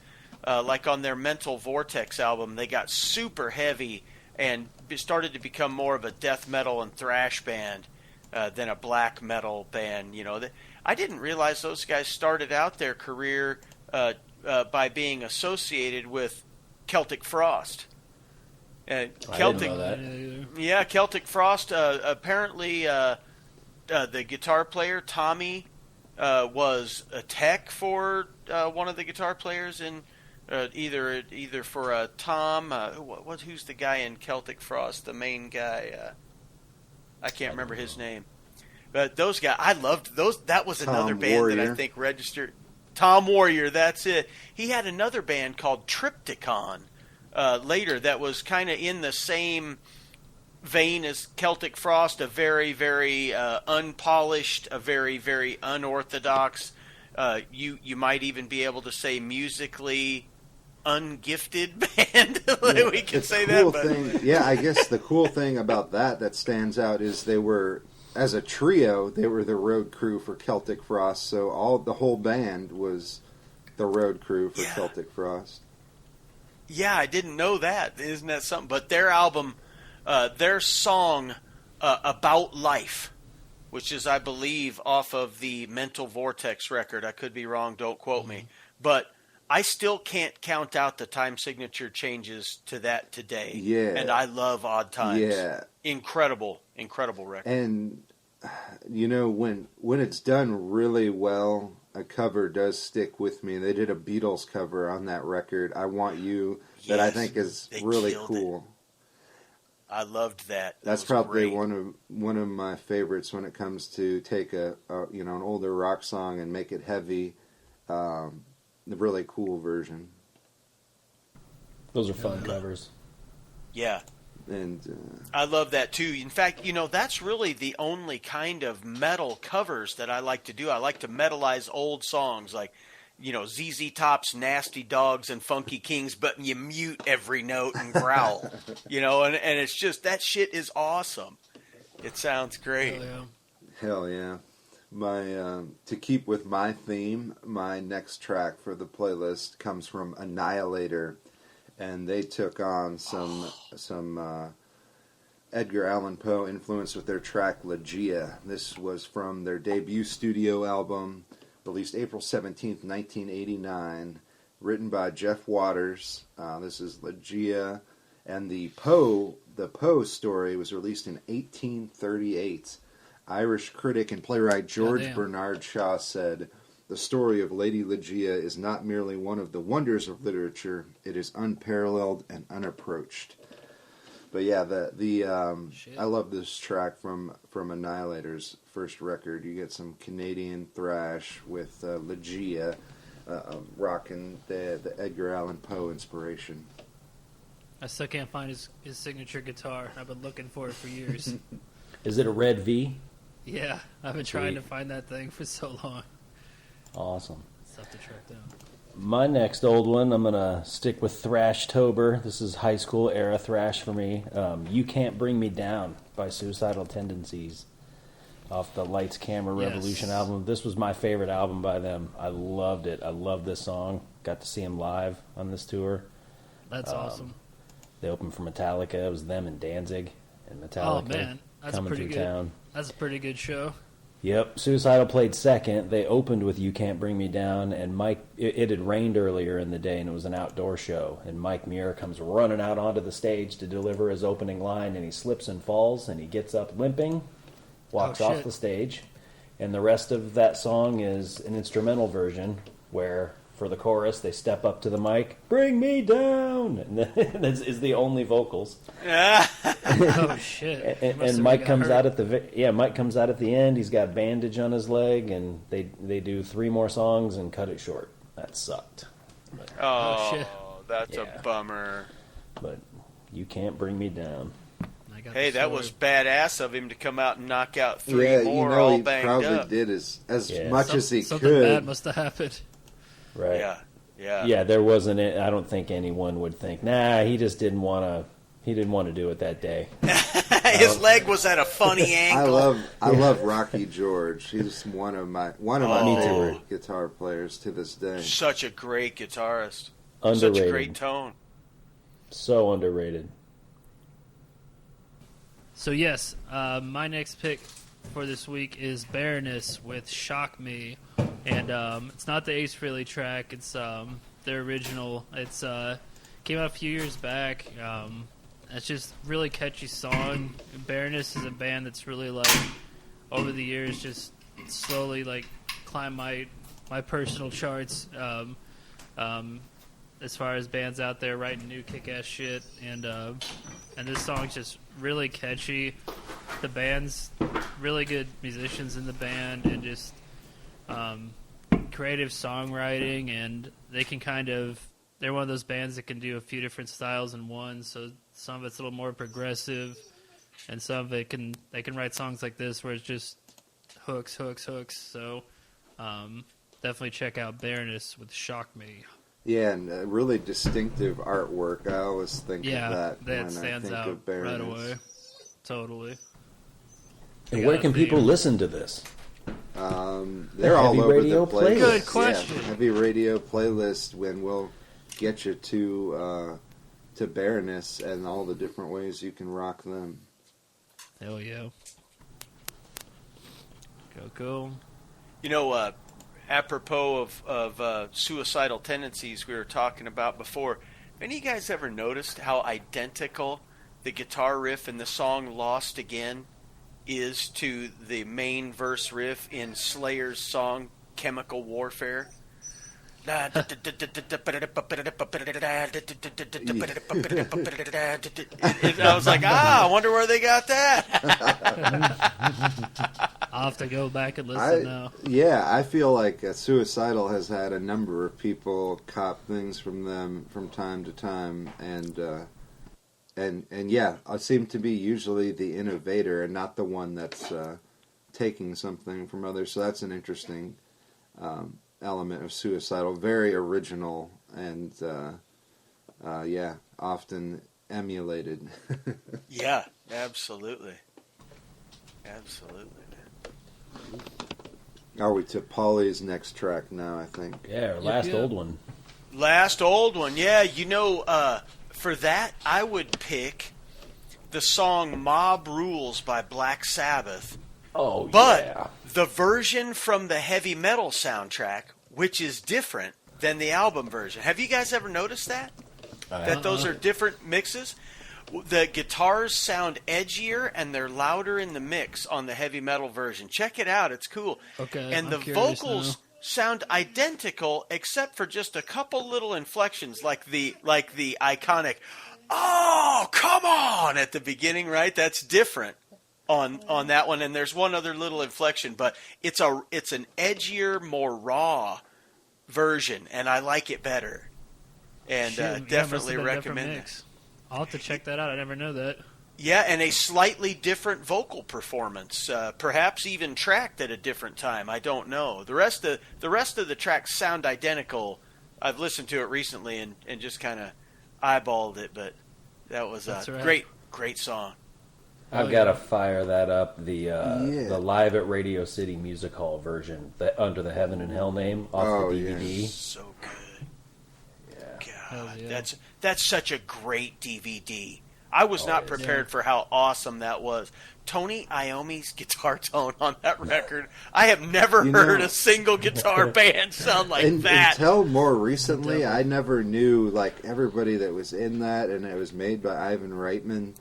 like on their Mental Vortex album, they got super heavy and started to become more of a death metal and thrash band than a black metal band. You know, I didn't realize those guys started out their career by being associated with Celtic Frost. Celtic, I didn't know that. Yeah, Celtic Frost. Apparently, the guitar player Tommy was a tech for one of the guitar players in either for Tom. Who's the guy in Celtic Frost? The main guy. I can't remember his name. But those guys, I loved those. That was another band that I think registered. Tom Warrior, that's it. He had another band called Triptychon later that was kind of in the same vein as Celtic Frost, a very, very unpolished, a very, very unorthodox. You might even be able to say musically ungifted band. We can say cool that. Thing, yeah, I guess the cool thing about that stands out is they were, as a trio, they were the road crew for Celtic Frost. So the whole band was the road crew for Celtic Frost. Yeah, I didn't know that. Isn't that something? But their album, their song About Life, which is, I believe, off of the Mental Vortex record. I could be wrong. Don't quote me. But I still can't count out the time signature changes to that today. Yeah. And I love Odd Times. Yeah. Incredible record. And, you know, when it's done really well, a cover does stick with me. They did a Beatles cover on that record, I Want You, that I think is really cool. I loved that. That's probably one of my favorites when it comes to take an older rock song and make it heavy. The really cool version. Those are fun covers. Yeah. And I love that too. In fact, that's really the only kind of metal covers that I like to do. I like to metalize old songs like, ZZ Top's Nasty Dogs and Funky Kings, but you mute every note and growl, and it's just, that shit is awesome. It sounds great. Hell yeah. To keep with my theme, my next track for the playlist comes from Annihilator, and they took on some Edgar Allan Poe influence with their track Ligeia. This was from their debut studio album, released April 17th, 1989, written by Jeff Waters. This is Ligeia, and the Poe story was released in 1838. Irish critic and playwright George Bernard Shaw said, "The story of Lady Ligeia is not merely one of the wonders of literature, it is unparalleled and unapproached." But yeah, I love this track from Annihilator's first record. You get some Canadian thrash with Legia rocking the Edgar Allan Poe inspiration. I still can't find his signature guitar. I've been looking for it for years. Is it a red V? Yeah, I've been trying to find that thing for so long. Awesome. Stuff to track down. My next old one, I'm going to stick with Thrashtober. This is high school era thrash for me. You Can't Bring Me Down by Suicidal Tendencies off the Lights Camera Revolution album. This was my favorite album by them. I loved it. I loved this song. Got to see them live on this tour. That's awesome. They opened for Metallica. It was them and Danzig and Metallica. Oh, man. That's coming pretty through good. town. That's a pretty good show. Yep, Suicidal played second. They opened with You Can't Bring Me Down, and Mike, it had rained earlier in the day, and it was an outdoor show, and Mike Muir comes running out onto the stage to deliver his opening line, and he slips and falls, and he gets up limping, walks off the stage, and the rest of that song is an instrumental version where, for the chorus, they step up to the mic, "Bring me down," and that is the only vocals. Oh shit! And Mike comes out at Mike comes out at the end. He's got a bandage on his leg, and they do 3 more songs and cut it short. That sucked. But, shit! That's a bummer. But You Can't Bring Me Down. Hey, that was badass of him to come out and knock out 3 more all he banged probably up. did as much as he something could. Bad must have happened. Right. Yeah. There wasn't. I don't think anyone would think. Nah, he just didn't want to. He didn't want to do it that day. His leg was at a funny angle. I love Rocky George. He's one of my favorite guitar players to this day. Such a great guitarist. Underrated. Such a great tone. So underrated. So yes, my next pick for this week is Baroness with "Shock Me," and it's not the Ace Frehley track. It's their original. It's came out a few years back. It's just really catchy song. Baroness is a band that's really like over the years just slowly like climbed my personal charts as far as bands out there writing new kick-ass shit, and this song's just really catchy. The band's really good musicians in the band, and just creative songwriting, and they can they're one of those bands that can do a few different styles in one, so some of it's a little more progressive, and some of it they can write songs like this where it's just hooks. So definitely check out Baroness with "Shock Me." Yeah, and really distinctive artwork. I always think of that when stands I think out of Baroness. right away. Totally. And where can people listen to this? They're all over Radio the place. Good question. Yeah, Heavy Radio playlist when we'll get you to Baroness and all the different ways you can rock them. Hell yeah. Go. You know, apropos of suicidal tendencies we were talking about before, have any of you guys ever noticed how identical the guitar riff in the song "Lost Again" is to the main verse riff in Slayer's song "Chemical Warfare"? I was like, I wonder where they got that. I'll have to go back and listen now. Yeah, I feel like Suicidal has had a number of people cop things from them from time to time, and yeah, I seem to be usually the innovator and not the one that's taking something from others. So that's an interesting element of Suicidal. Very original and yeah, often emulated. Yeah, absolutely, man. Are we to Paulie's next track now? I think. Yeah, our last old one. Last old one. Yeah, you know, for that I would pick the song "Mob Rules" by Black Sabbath. Oh, but the version from the heavy metal soundtrack, which is different than the album version. Have you guys ever noticed that? That those are different mixes? The guitars sound edgier and they're louder in the mix on the heavy metal version. Check it out. It's cool. Okay, and the vocals sound identical except for just a couple little inflections like the iconic oh, come on, at the beginning, right? That's different on that one. And there's one other little inflection, but it's an edgier, more raw version, and I like it better. And definitely recommend it. I'll have to check that out. I never know that. Yeah, and a slightly different vocal performance, perhaps even tracked at a different time. I don't know. The rest of the tracks sound identical. I've listened to it recently and just kind of eyeballed it, but that was a great song. I've got to fire that up. The Live at Radio City Music Hall version, Under the Heaven and Hell name, off the DVD. Yeah. So good. Yeah. God, yeah. That's such a great DVD. I was not prepared for how awesome that was. Tony Iommi's guitar tone on that record. I have never heard a single guitar band sound like that. Until more recently, I never knew like everybody that was in that, and it was made by Ivan Reitman.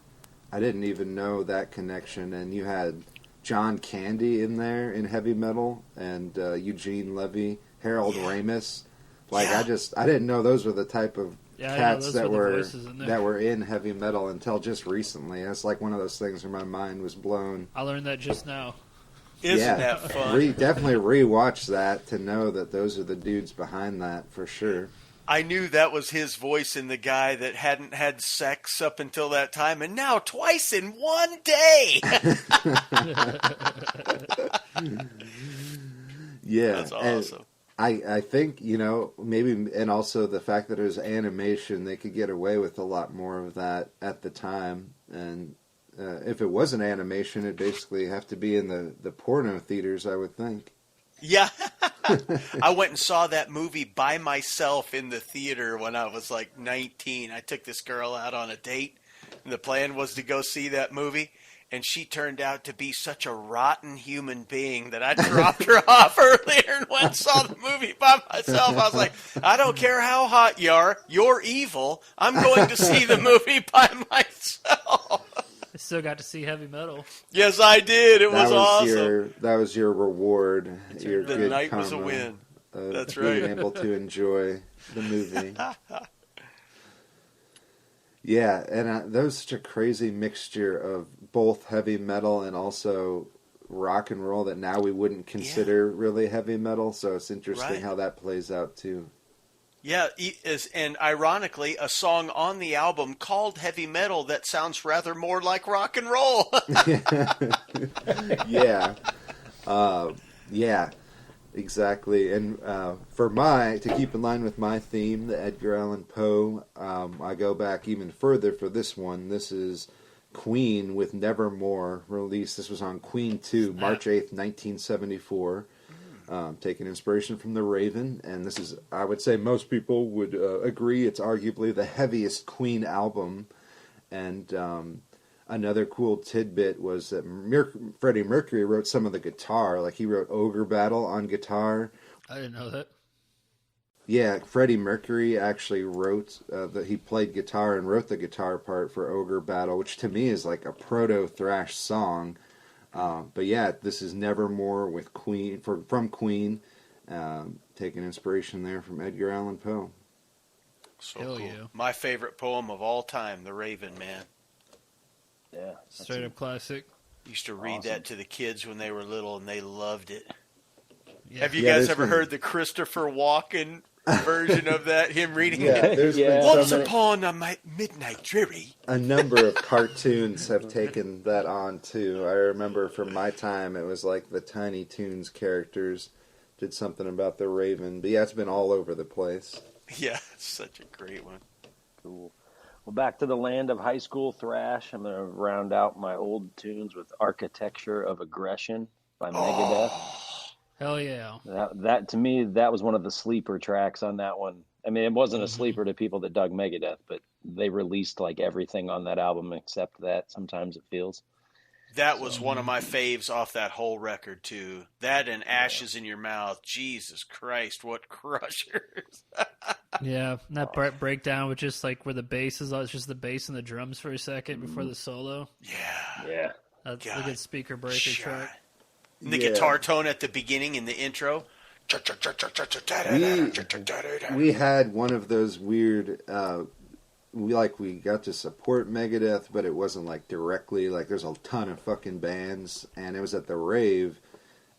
I didn't even know that connection. And you had John Candy in there in heavy metal, and Eugene Levy, Harold Ramis. Like I didn't know those were the type of cats that were in heavy metal until just recently. It's like one of those things where my mind was blown. I learned that just now. Isn't that fun? Definitely rewatch that to know that those are the dudes behind that for sure. I knew that was his voice in the guy that hadn't had sex up until that time, and now twice in one day. Yeah, that's awesome. I think, maybe, and also the fact that it was animation, they could get away with a lot more of that at the time. And if it wasn't animation, it'd basically have to be in the porno theaters, I would think. Yeah. I went and saw that movie by myself in the theater when I was like 19. I took this girl out on a date, and the plan was to go see that movie. And she turned out to be such a rotten human being that I dropped her off earlier and went and saw the movie by myself. I was like, I don't care how hot you are. You're evil. I'm going to see the movie by myself. I still got to see heavy metal. Yes, I did. It was awesome. That was your reward. Your the good night was a win. That's right. Being able to enjoy the movie. Yeah, and that was such a crazy mixture of both heavy metal and also rock and roll that now we wouldn't consider really heavy metal. So it's interesting how that plays out too. Yeah, and ironically, a song on the album called Heavy Metal that sounds rather more like rock and roll. Yeah, exactly. And to keep in line with my theme, the Edgar Allan Poe, I go back even further for this one. This is Queen with Nevermore released. This was on Queen 2, March 8th, 1974. Taking inspiration from The Raven, and this is, I would say most people would agree, it's arguably the heaviest Queen album. And another cool tidbit was that Freddie Mercury wrote some of the guitar, like he wrote Ogre Battle on guitar. I didn't know that. Yeah, Freddie Mercury actually wrote, he played guitar and wrote the guitar part for Ogre Battle, which to me is like a proto-thrash song. But yeah, this is Nevermore with Queen from Queen, taking inspiration there from Edgar Allan Poe. So cool. Yeah. My favorite poem of all time, The Raven, man. Yeah, straight up classic. Used to read that to the kids when they were little, and they loved it. Yeah. Have you guys ever heard the Christopher Walken version of that? Him reading it. Once upon a midnight dreary. A number of cartoons have taken that on too. I remember from my time, it was like the Tiny Toons characters did something about the Raven. But yeah, it's been all over the place. Yeah, it's such a great one. Cool. Well, back to the land of high school thrash. I'm going to round out my old tunes with Architecture of Aggression by Megadeth. Hell yeah. That to me, that was one of the sleeper tracks on that one. I mean, it wasn't a sleeper to people that dug Megadeth, but they released like everything on that album except that. Sometimes it feels. That was one of my faves off that whole record too. That and Ashes in Your Mouth. Jesus Christ, what crushers. Yeah, and that breakdown with just like where the bass is, it's just the bass and the drums for a second before the solo. Yeah. That's a good speaker breaker track. And the guitar tone at the beginning in the intro. We had one of those weird we got to support Megadeth, but it wasn't like directly. Like there's a ton of fucking bands, and it was at the rave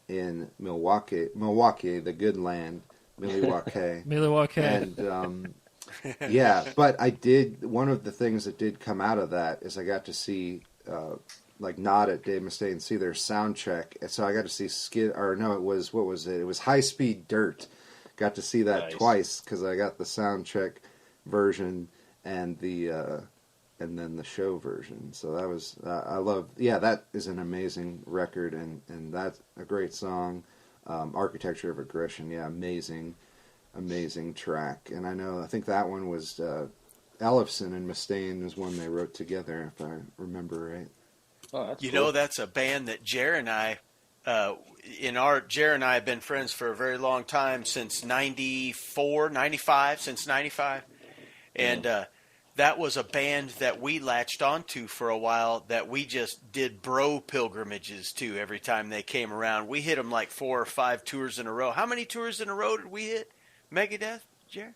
in Milwaukee, the good land, Milwaukee. And yeah, but I did. One of the things that did come out of that is I got to see. Like not at Dave Mustaine, see their sound check. And so I got to see what was it? It was High Speed Dirt. Got to see that twice because I got the sound check version and and then the show version. So that was I love. Yeah, that is an amazing record and that's a great song. Architecture of Aggression. Yeah, amazing track. And I think that one was Ellefson and Mustaine was one they wrote together, if I remember right. Oh, that's cool. That's a band that Jer and I, Jer and I have been friends for a very long time, since 95. And that was a band that we latched onto for a while that we just did bro pilgrimages to every time they came around. We hit them like 4 or 5 tours in a row. How many tours in a row did we hit Megadeth, Jer?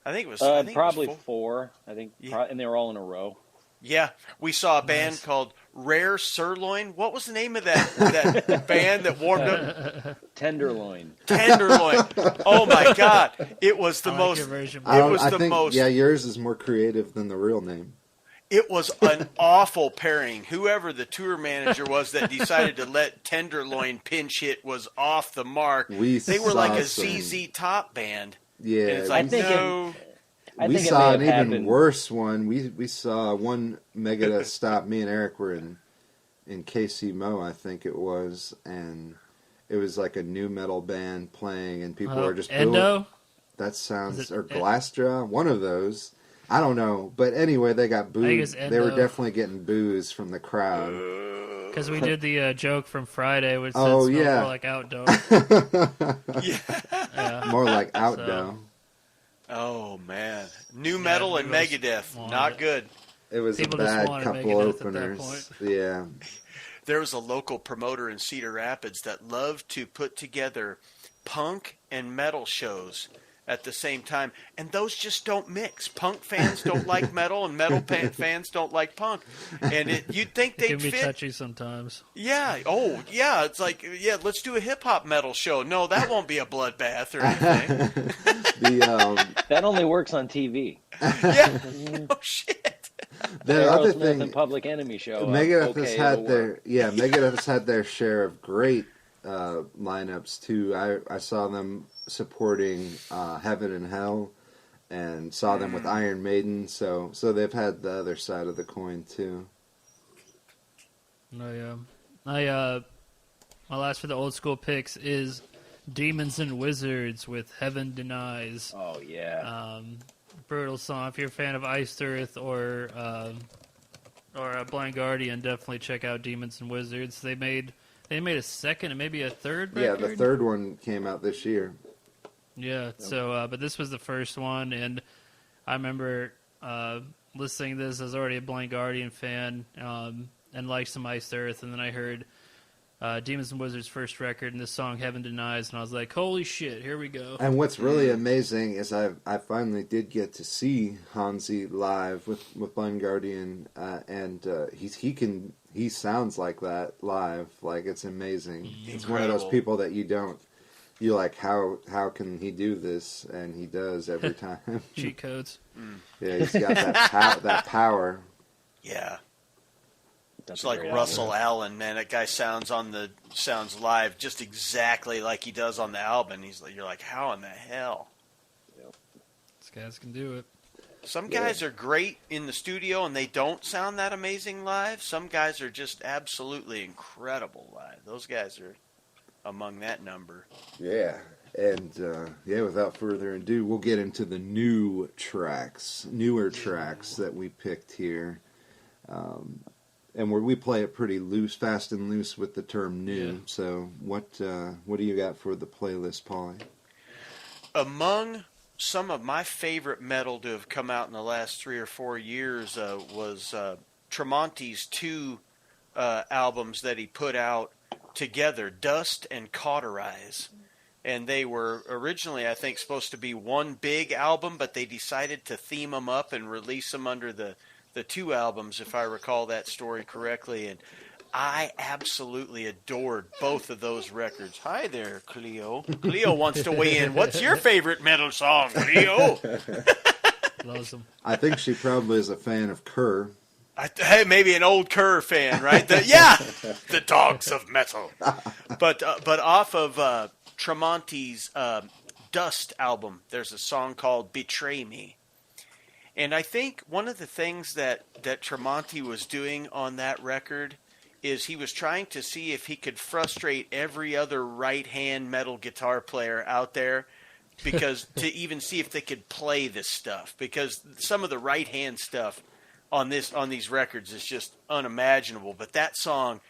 I think it was probably 4. I think, and they were all in a row. Yeah, we saw a band called Rare Sirloin. What was the name of that band that warmed up? Tenderloin. Oh my God! It was the most. Yeah, yours is more creative than the real name. It was an awful pairing. Whoever the tour manager was that decided to let Tenderloin pinch hit was off the mark. They were like a ZZ Top band. Yeah, and it's like we saw an even worse one. We saw one Megadeth stop. Me and Eric were in KC Mo, I think it was, and it was like a new metal band playing, and people were just Endo. Booing. That sounds or Glassjaw, one of those. I don't know, but anyway, they got booed. They were definitely getting boos from the crowd. Because we did the joke from Friday, which said more like outdoor. More like outdoor. So. Oh man, new metal and Megadeth, not good. It was a bad couple openers. Yeah. There was a local promoter in Cedar Rapids that loved to put together punk and metal shows at the same time, and those just don't mix. Punk fans don't like metal, and metal fans don't like punk. And you'd think they'd fit. It can be touchy sometimes. Yeah. Oh, yeah. It's like, let's do a hip hop metal show. No, that won't be a bloodbath or anything. That only works on TV. Yeah. Oh shit. The other thing, and Public Enemy show. Megadeth has had their share of great lineups too. I saw them supporting Heaven and Hell, and saw them with Iron Maiden. So they've had the other side of the coin too. Oh yeah, my last for the old school picks is Demons and Wizards with Heaven Denies. Oh yeah, brutal song. If you're a fan of Iced Earth or Blind Guardian, definitely check out Demons and Wizards. They made a second and maybe a third record. Yeah, the third one came out this year. Yeah, so, but this was the first one, and I remember listening to this. I was already a Blind Guardian fan, and liked some Iced Earth, and then I heard Demons and Wizards' first record, and this song, Heaven Denies, and I was like, holy shit, here we go. And what's really amazing is I finally did get to see Hansi live with Blind Guardian, and he sounds like that live. Like, it's amazing. Incredible. It's one of those people that you're like, how can he do this? And he does every time. Cheat codes. Yeah, he's got that power. Yeah. It's like Russell Allen, man. That guy sounds live just exactly like he does on the album. You're like, how in the hell? Yep. These guys can do it. Some guys are great in the studio and they don't sound that amazing live. Some guys are just absolutely incredible live. Those guys are among that number. Yeah. And, without further ado, we'll get into the newer tracks that we picked here. And we play it pretty loose, fast and loose with the term new. Yeah. So what do you got for the playlist, Paulie? Among some of my favorite metal to have come out in the last 3 or 4 years was Tremonti's 2 albums that he put out together, Dust and Cauterize. and they were originally, I think, supposed to be one big album, but they decided to theme them up and release them under the two albums, if I recall that story correctly. And I absolutely adored both of those records. Hi there, Cleo. Cleo wants to weigh in. What's your favorite metal song, Cleo? Loves them. I think she probably is a fan of Kerr. Hey, maybe an old Kerr fan, right? The Dogs of Metal. But off of Tremonti's Dust album, there's a song called Betray Me. And I think one of the things that Tremonti was doing on that record is he was trying to see if he could frustrate every other right-hand metal guitar player out there, because to even see if they could play this stuff, because some of the right-hand stuff on these records is just unimaginable. But that song,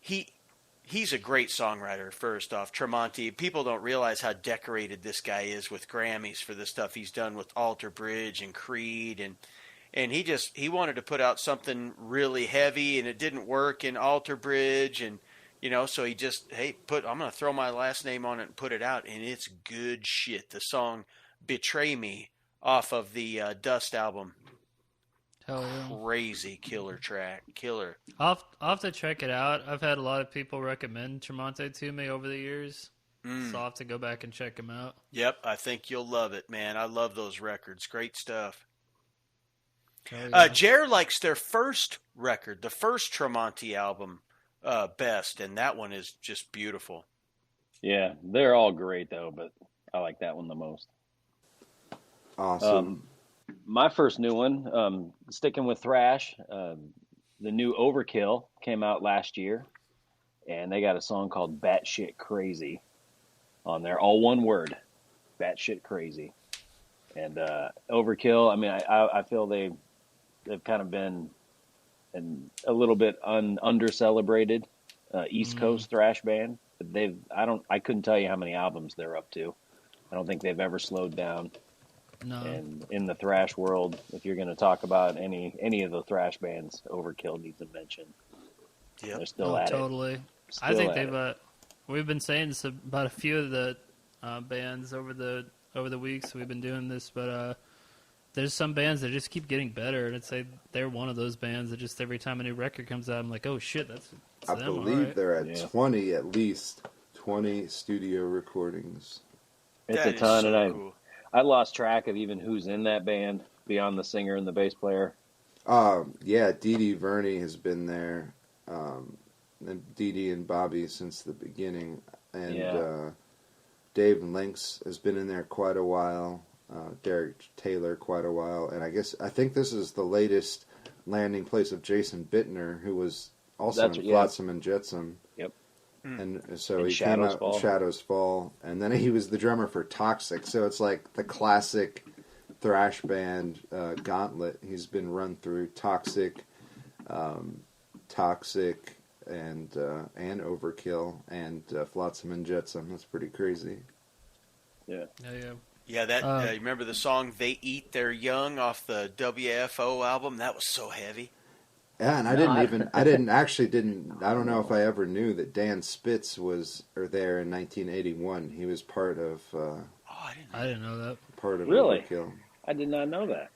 he's a great songwriter. First off, Tremonti, people don't realize how decorated this guy is with Grammys for the stuff he's done with Alter Bridge and Creed, and he wanted to put out something really heavy, and it didn't work in Alter Bridge, and so he just, I'm going to throw my last name on it and put it out, and it's good shit. The song Betray Me off of the Dust album. Hell yeah. Crazy killer track. Killer. I'll have to check it out. I've had a lot of people recommend Tremonti to me over the years, so I'll have to go back and check him out. Yep, I think you'll love it, man. I love those records. Great stuff. Yeah. Jer likes their first record, the first Tremonti album, best, and that one is just beautiful. Yeah, they're all great though, but I like that one the most. Awesome. My first new one, sticking with thrash, the new Overkill came out last year, and they got a song called Batshit Crazy on there, all one word, Batshit Crazy. And Overkill, I mean, I feel they've kind of been a little bit under-celebrated East Coast thrash band. But I couldn't tell you how many albums they're up to. I don't think they've ever slowed down. No. And in the thrash world, if you're going to talk about any of the thrash bands, Overkill needs a mention. Yeah, they're still at totally. it. I think they've. We've been saying this about a few of the bands over the weeks we've been doing this, but there's some bands that just keep getting better, and I'd say they're one of those bands that just every time a new record comes out, I'm like, oh shit, that's I them, believe right. they're at 20 at least, 20 studio recordings. It's that a ton, is so and cool. I lost track of even who's in that band beyond the singer and the bass player. Yeah, Dee Dee Verney has been there, and Dee Dee and Bobby since the beginning, and Dave Lynx has been in there quite a while. Derek Taylor quite a while, and I think this is the latest landing place of Jason Bittner, who was also in Flotsam and Jetsam. Yep. And so and he came out in Shadows Fall, and then he was the drummer for Toxic. So it's like the classic thrash band gauntlet. He's been run through Toxic, and Overkill, and Flotsam and Jetsam. That's pretty crazy. Yeah. Yeah, that you remember the song "They Eat Their Young" off the WFO album? That was so heavy. Yeah, and I don't know if I ever knew that Dan Spitz was there in 1981. He was part of. I didn't know that. Part of Really? Overkill. I did not know that.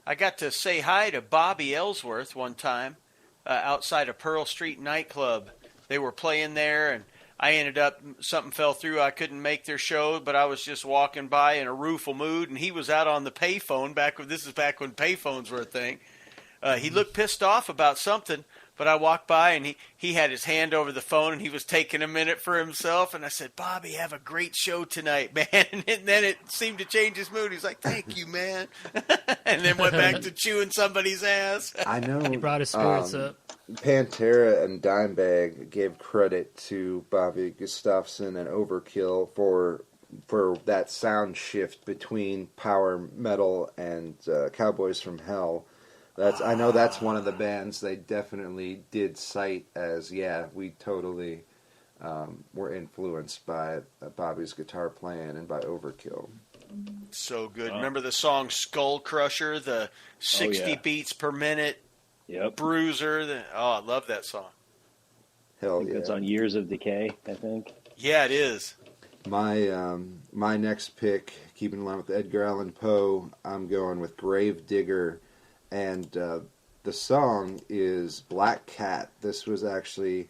I got to say hi to Bobby Ellsworth one time outside of Pearl Street nightclub. They were playing there, and I ended up, something fell through. I couldn't make their show, but I was just walking by in a rueful mood, and he was out on the payphone. This is back when payphones were a thing. He looked pissed off about something, but I walked by, and he had his hand over the phone, and he was taking a minute for himself. And I said, "Bobby, have a great show tonight, man." And then it seemed to change his mood. He's like, "Thank you, man." And then went back to chewing somebody's ass. I know. He brought his spirits up. Pantera and Dimebag gave credit to Bobby Gustafson and Overkill for that sound shift between power metal and Cowboys from Hell. I know that's one of the bands they definitely did cite as, we totally were influenced by Bobby's guitar playing and by Overkill. So good. Remember the song Skull Crusher, the 60 beats per minute bruiser? I love that song. Hell yeah. It's on Years of Decay, I think. Yeah, it is. My next pick, keeping in line with Edgar Allan Poe, I'm going with Grave Digger, and the song is Black Cat. This was actually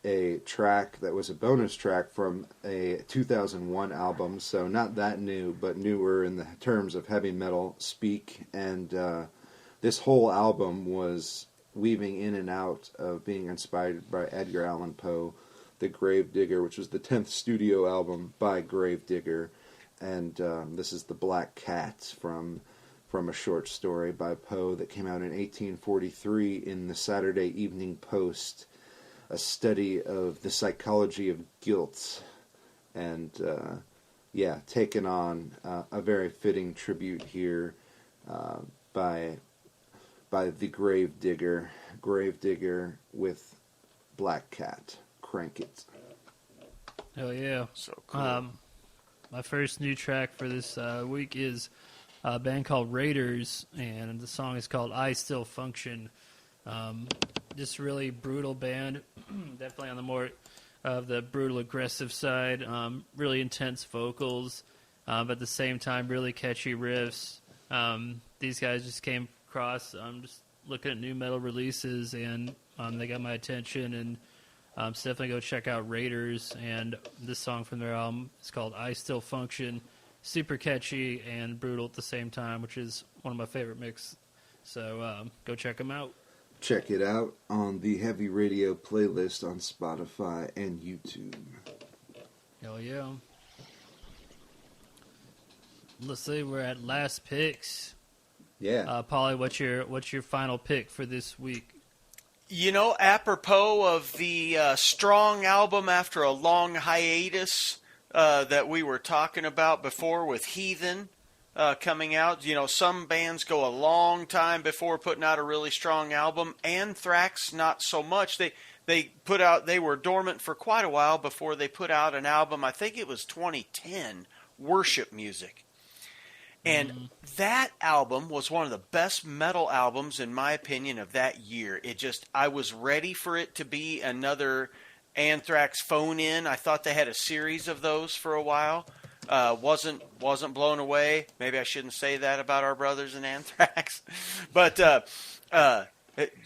a track that was a bonus track from a 2001 album, so not that new, but newer in the terms of heavy metal speak. And this whole album was weaving in and out of being inspired by Edgar Allan Poe, The Grave Digger, which was the 10th studio album by Grave Digger. And this is The Black Cat from a short story by Poe that came out in 1843 in the Saturday Evening Post, a study of the psychology of guilt, and taken on a very fitting tribute here by the Grave Digger with Black Cat. Crank it. Hell yeah! So cool. My first new track for this week is a band called Raiders, and the song is called "I Still Function." Just really brutal band, definitely on the more of the brutal aggressive side. Really intense vocals, but at the same time really catchy riffs. These guys just came across. I'm just looking at new metal releases, and they got my attention. And so definitely go check out Raiders. And this song from their album is called "I Still Function." Super catchy and brutal at the same time, which is one of my favorite mix. So go check them out. Check it out on the Heavy Radio playlist on Spotify and YouTube. Hell yeah. Let's see, we're at last picks. Yeah. Polly, what's your final pick for this week? You know, apropos of the Strong album after a long hiatus that we were talking about before with Heathen coming out. You know, some bands go a long time before putting out a really strong album. Anthrax, not so much. They were dormant for quite a while before they put out an album. I think it was 2010, Worship Music. And that album was one of the best metal albums, in my opinion, of that year. I was ready for it to be another Anthrax phone-in. I thought they had a series of those for a while. Wasn't blown away. Maybe I shouldn't say that about our brothers in Anthrax. But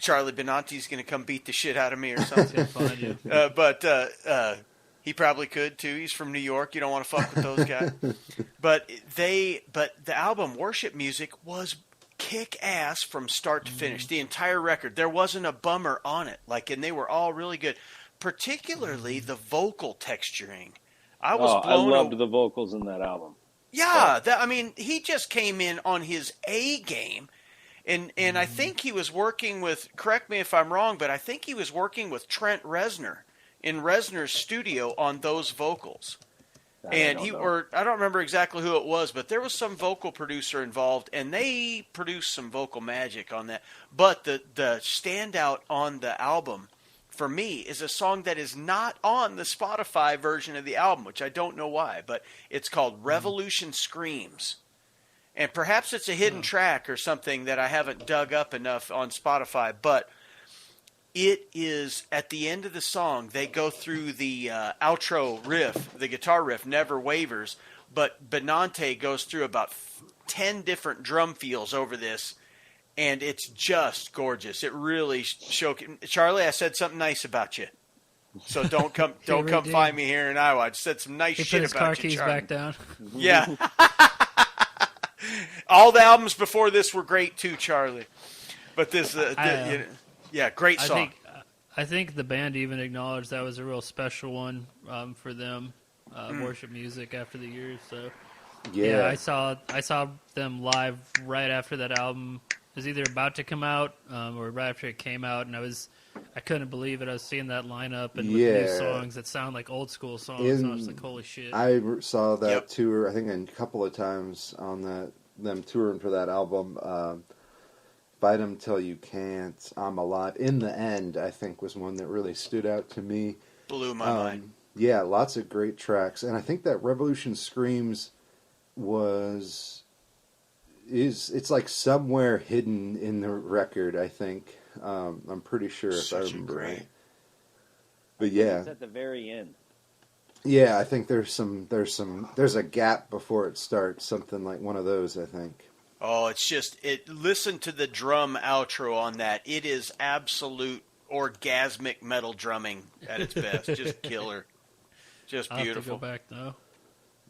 Charlie Benanti's going to come beat the shit out of me or something. Find you. But he probably could too. He's from New York. You don't want to fuck with those guys. But the album Worship Music was kick ass from start to finish. The entire record. There wasn't a bummer on it. And they were all really good. Particularly the vocal texturing. I loved the vocals in that album. Yeah, he just came in on his A game, and I think he was working with. Correct me if I'm wrong, but I think he was working with Trent Reznor in Reznor's studio on those vocals. I don't remember exactly who it was, but there was some vocal producer involved, and they produced some vocal magic on that. But the standout on the album, for me, is a song that is not on the Spotify version of the album, which I don't know why, but it's called Revolution Screams. And perhaps it's a hidden track or something that I haven't dug up enough on Spotify, but it is, at the end of the song, they go through the outro riff, the guitar riff, Never Wavers, but Benante goes through about 10 different drum feels over this, and it's just gorgeous. It really Charlie, I said something nice about you. So don't come find me here in Iowa. I said some nice shit about you, Charlie. He put his car keys back down. Yeah. All the albums before this were great too, Charlie. But this great song. I think the band even acknowledged that was a real special one for them, Worship Music after the years. So yeah, I saw them live right after that album. It was either about to come out or right after it came out, and I couldn't believe it. I was seeing that lineup and with new songs that sound like old school songs. I was like, holy shit! I saw that tour, I think, a couple of times on them touring for that album. Fight 'Em Till You Can't, I'm Alive. In the End, I think, was one that really stood out to me. Blew my mind. Yeah, lots of great tracks, and I think that Revolution Screams it's like somewhere hidden in the record, I think. I'm pretty sure if I remember right. But yeah. It's at the very end. Yeah, I think there's a gap before it starts. Something like one of those, I think. Oh, it's just listen to the drum outro on that. It is absolute orgasmic metal drumming at its best. Just killer. Just beautiful. I'll have to go back though.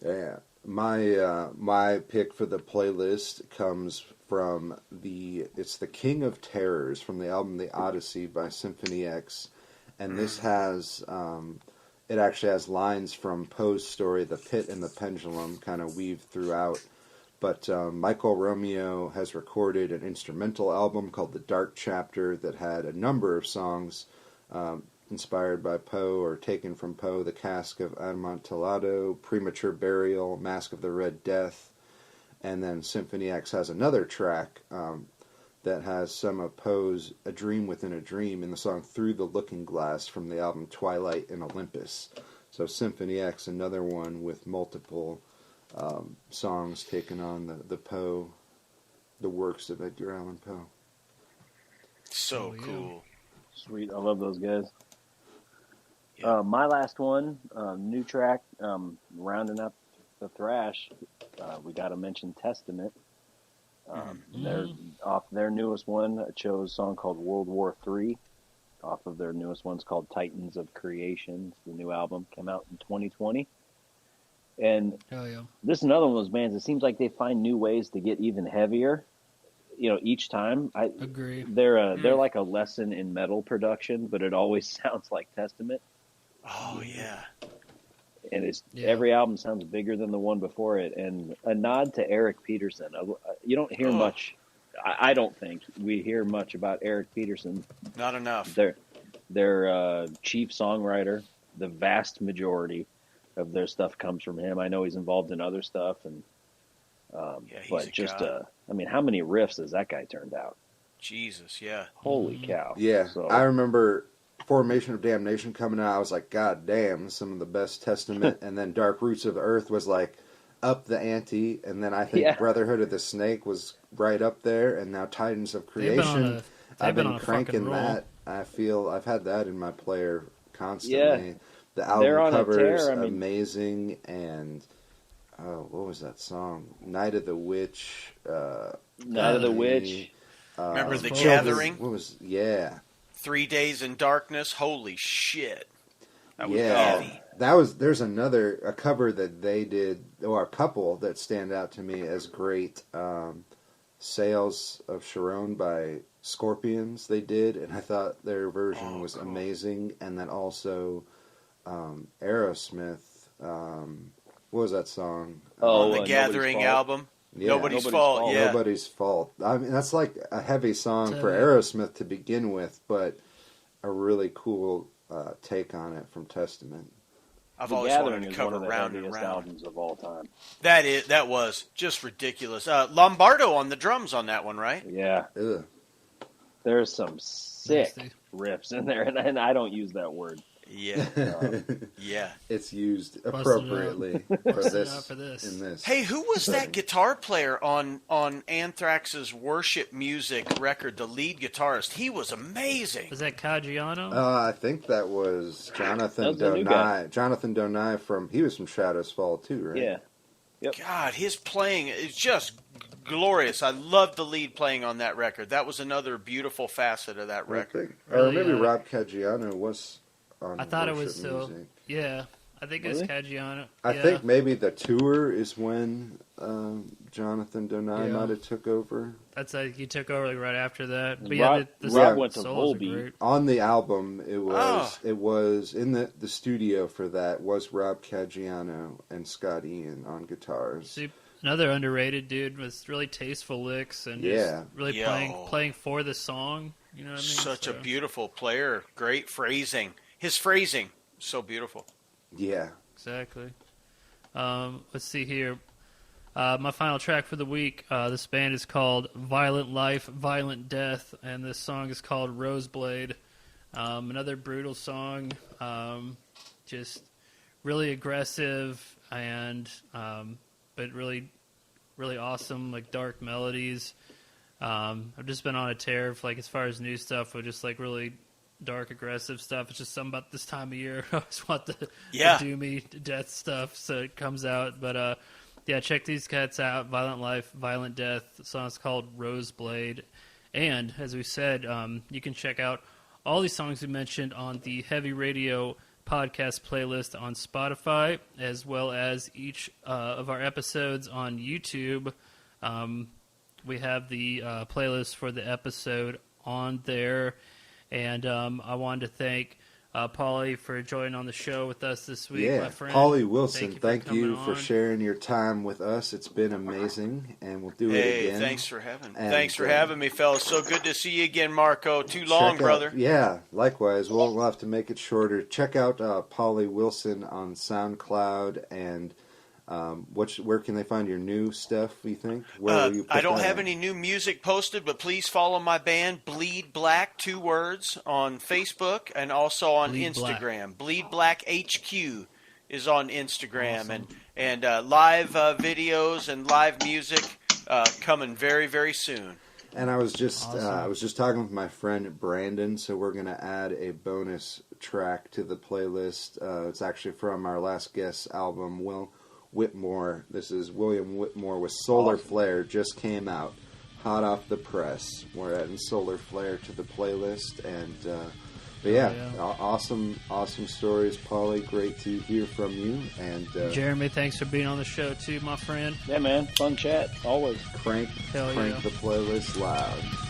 Yeah, my pick for the playlist comes from it's the King of Terrors from the album The Odyssey by Symphony X, and this has it actually has lines from Poe's story The Pit and the Pendulum kind of weaved throughout. But Michael Romeo has recorded an instrumental album called The Dark Chapter that had a number of songs inspired by Poe or taken from Poe: The Cask of Amontillado, Premature Burial, Mask of the Red Death. And then Symphony X has another track that has some of Poe's A Dream Within a Dream in the song Through the Looking Glass from the album Twilight in Olympus. So Symphony X, another one with multiple songs taken on the Poe, the works of Edgar Allan Poe. So cool. Sweet. I love those guys. Yeah. My last one, new track, rounding up the thrash, we got to mention Testament. They're off their newest one. I chose a song called World War III. Off of their newest one's called Titans of Creation. The new album came out in 2020. And this is another one of those bands. It seems like they find new ways to get even heavier. Each time. I agree. They're like a lesson in metal production, but it always sounds like Testament. Oh yeah. And every album sounds bigger than the one before it. And a nod to Eric Peterson. You don't hear much. I don't think we hear much about Eric Peterson. Not enough. Their chief songwriter. The vast majority of their stuff comes from him. I know he's involved in other stuff, and but just how many riffs has that guy turned out? Jesus, yeah. Holy cow! Yeah, so, I remember Formation of Damnation coming out. I was like, God damn, some of the best Testament. And then Dark Roots of Earth was like up the ante, and then I think Brotherhood of the Snake was right up there, and now Titans of Creation. I've been cranking that. I feel I've had that in my player constantly. Yeah. The album cover is amazing, and what was that song? Night of the Witch. Night of the Witch. Remember The Gathering? What was 3 Days in Darkness. Holy shit! That was heavy. There's a cover that they did, or a couple that stand out to me as great. Sails of Sharon by Scorpions they did, and I thought their version was amazing. And then also Aerosmith. What was that song? The Gathering album. Yeah. Nobody's Fault. Yeah. Nobody's Fault. I mean, that's like a heavy song for Aerosmith to begin with, but a really cool take on it from Testament. I've always wanted to cover Round and Round. Albums of all time. That was just ridiculous. Lombardo on the drums on that one, right? Yeah. Ugh. There's some sick riffs in there, and I don't use that word. Yeah. Yeah. It's used appropriately for this. In this. Hey, who was that guitar player on Anthrax's Worship Music record, the lead guitarist? He was amazing. Was that Caggiano? I think that was Jonathan Donai. Jonathan Donai he was from Shadows Fall too, right? Yeah. Yep. God, his playing is just glorious. I love the lead playing on that record. That was another beautiful facet of that record. Or maybe Rob Caggiano was on I thought it was Music. Yeah, I think it's Caggiano. I think maybe the tour is when Jonathan Donai might have took over. That's he took over right after that. But Rob went to Volbeat. On the album, it was in the studio for that was Rob Caggiano and Scott Ian on guitars. See, another underrated dude with really tasteful licks and just really playing for the song. You know what I mean? Such a beautiful player. Great phrasing. His phrasing, so beautiful. Yeah. Exactly. Let's see here. My final track for the week, this band is called Violent Life, Violent Death, and this song is called Roseblade. Another brutal song, just really aggressive and but really, really awesome, like dark melodies. I've just been on a tear of, like, as far as new stuff, with just like really dark, aggressive stuff. It's just something about this time of year. I always want the doomy death stuff, so it comes out. But yeah, check these cats out. Violent Life, Violent Death. The song's called Roseblade. And as we said, you can check out all these songs we mentioned on the Heavy Radio podcast playlist on Spotify, as well as each of our episodes on YouTube. We have the playlist for the episode on there. And I wanted to thank Paulie for joining on the show with us this week, my friend. Paulie Wilson, thank you for sharing your time with us. It's been amazing, and we'll do it again. Thanks for having me, fellas. So good to see you again, Marco. Too long, brother. Yeah, likewise. We'll have to make it shorter. Check out Paulie Wilson on SoundCloud, and where can they find your new stuff, you think? I don't have any new music posted, but please follow my band, Bleed Black, 2 words, on Facebook and also on Instagram. Bleed Black HQ is on Instagram. Awesome. And live videos and live music coming very, very soon. And I was just talking with my friend Brandon, so we're going to add a bonus track to the playlist. It's actually from our last guest's album, Whitmore. This is William Whitmore with Solar Flare. Just came out, hot off the press. We're adding Solar Flare to the playlist, and awesome stories, Paulie. Great to hear from you. And Jeremy, thanks for being on the show too, my friend. Yeah, man, fun chat always. Crank the playlist loud.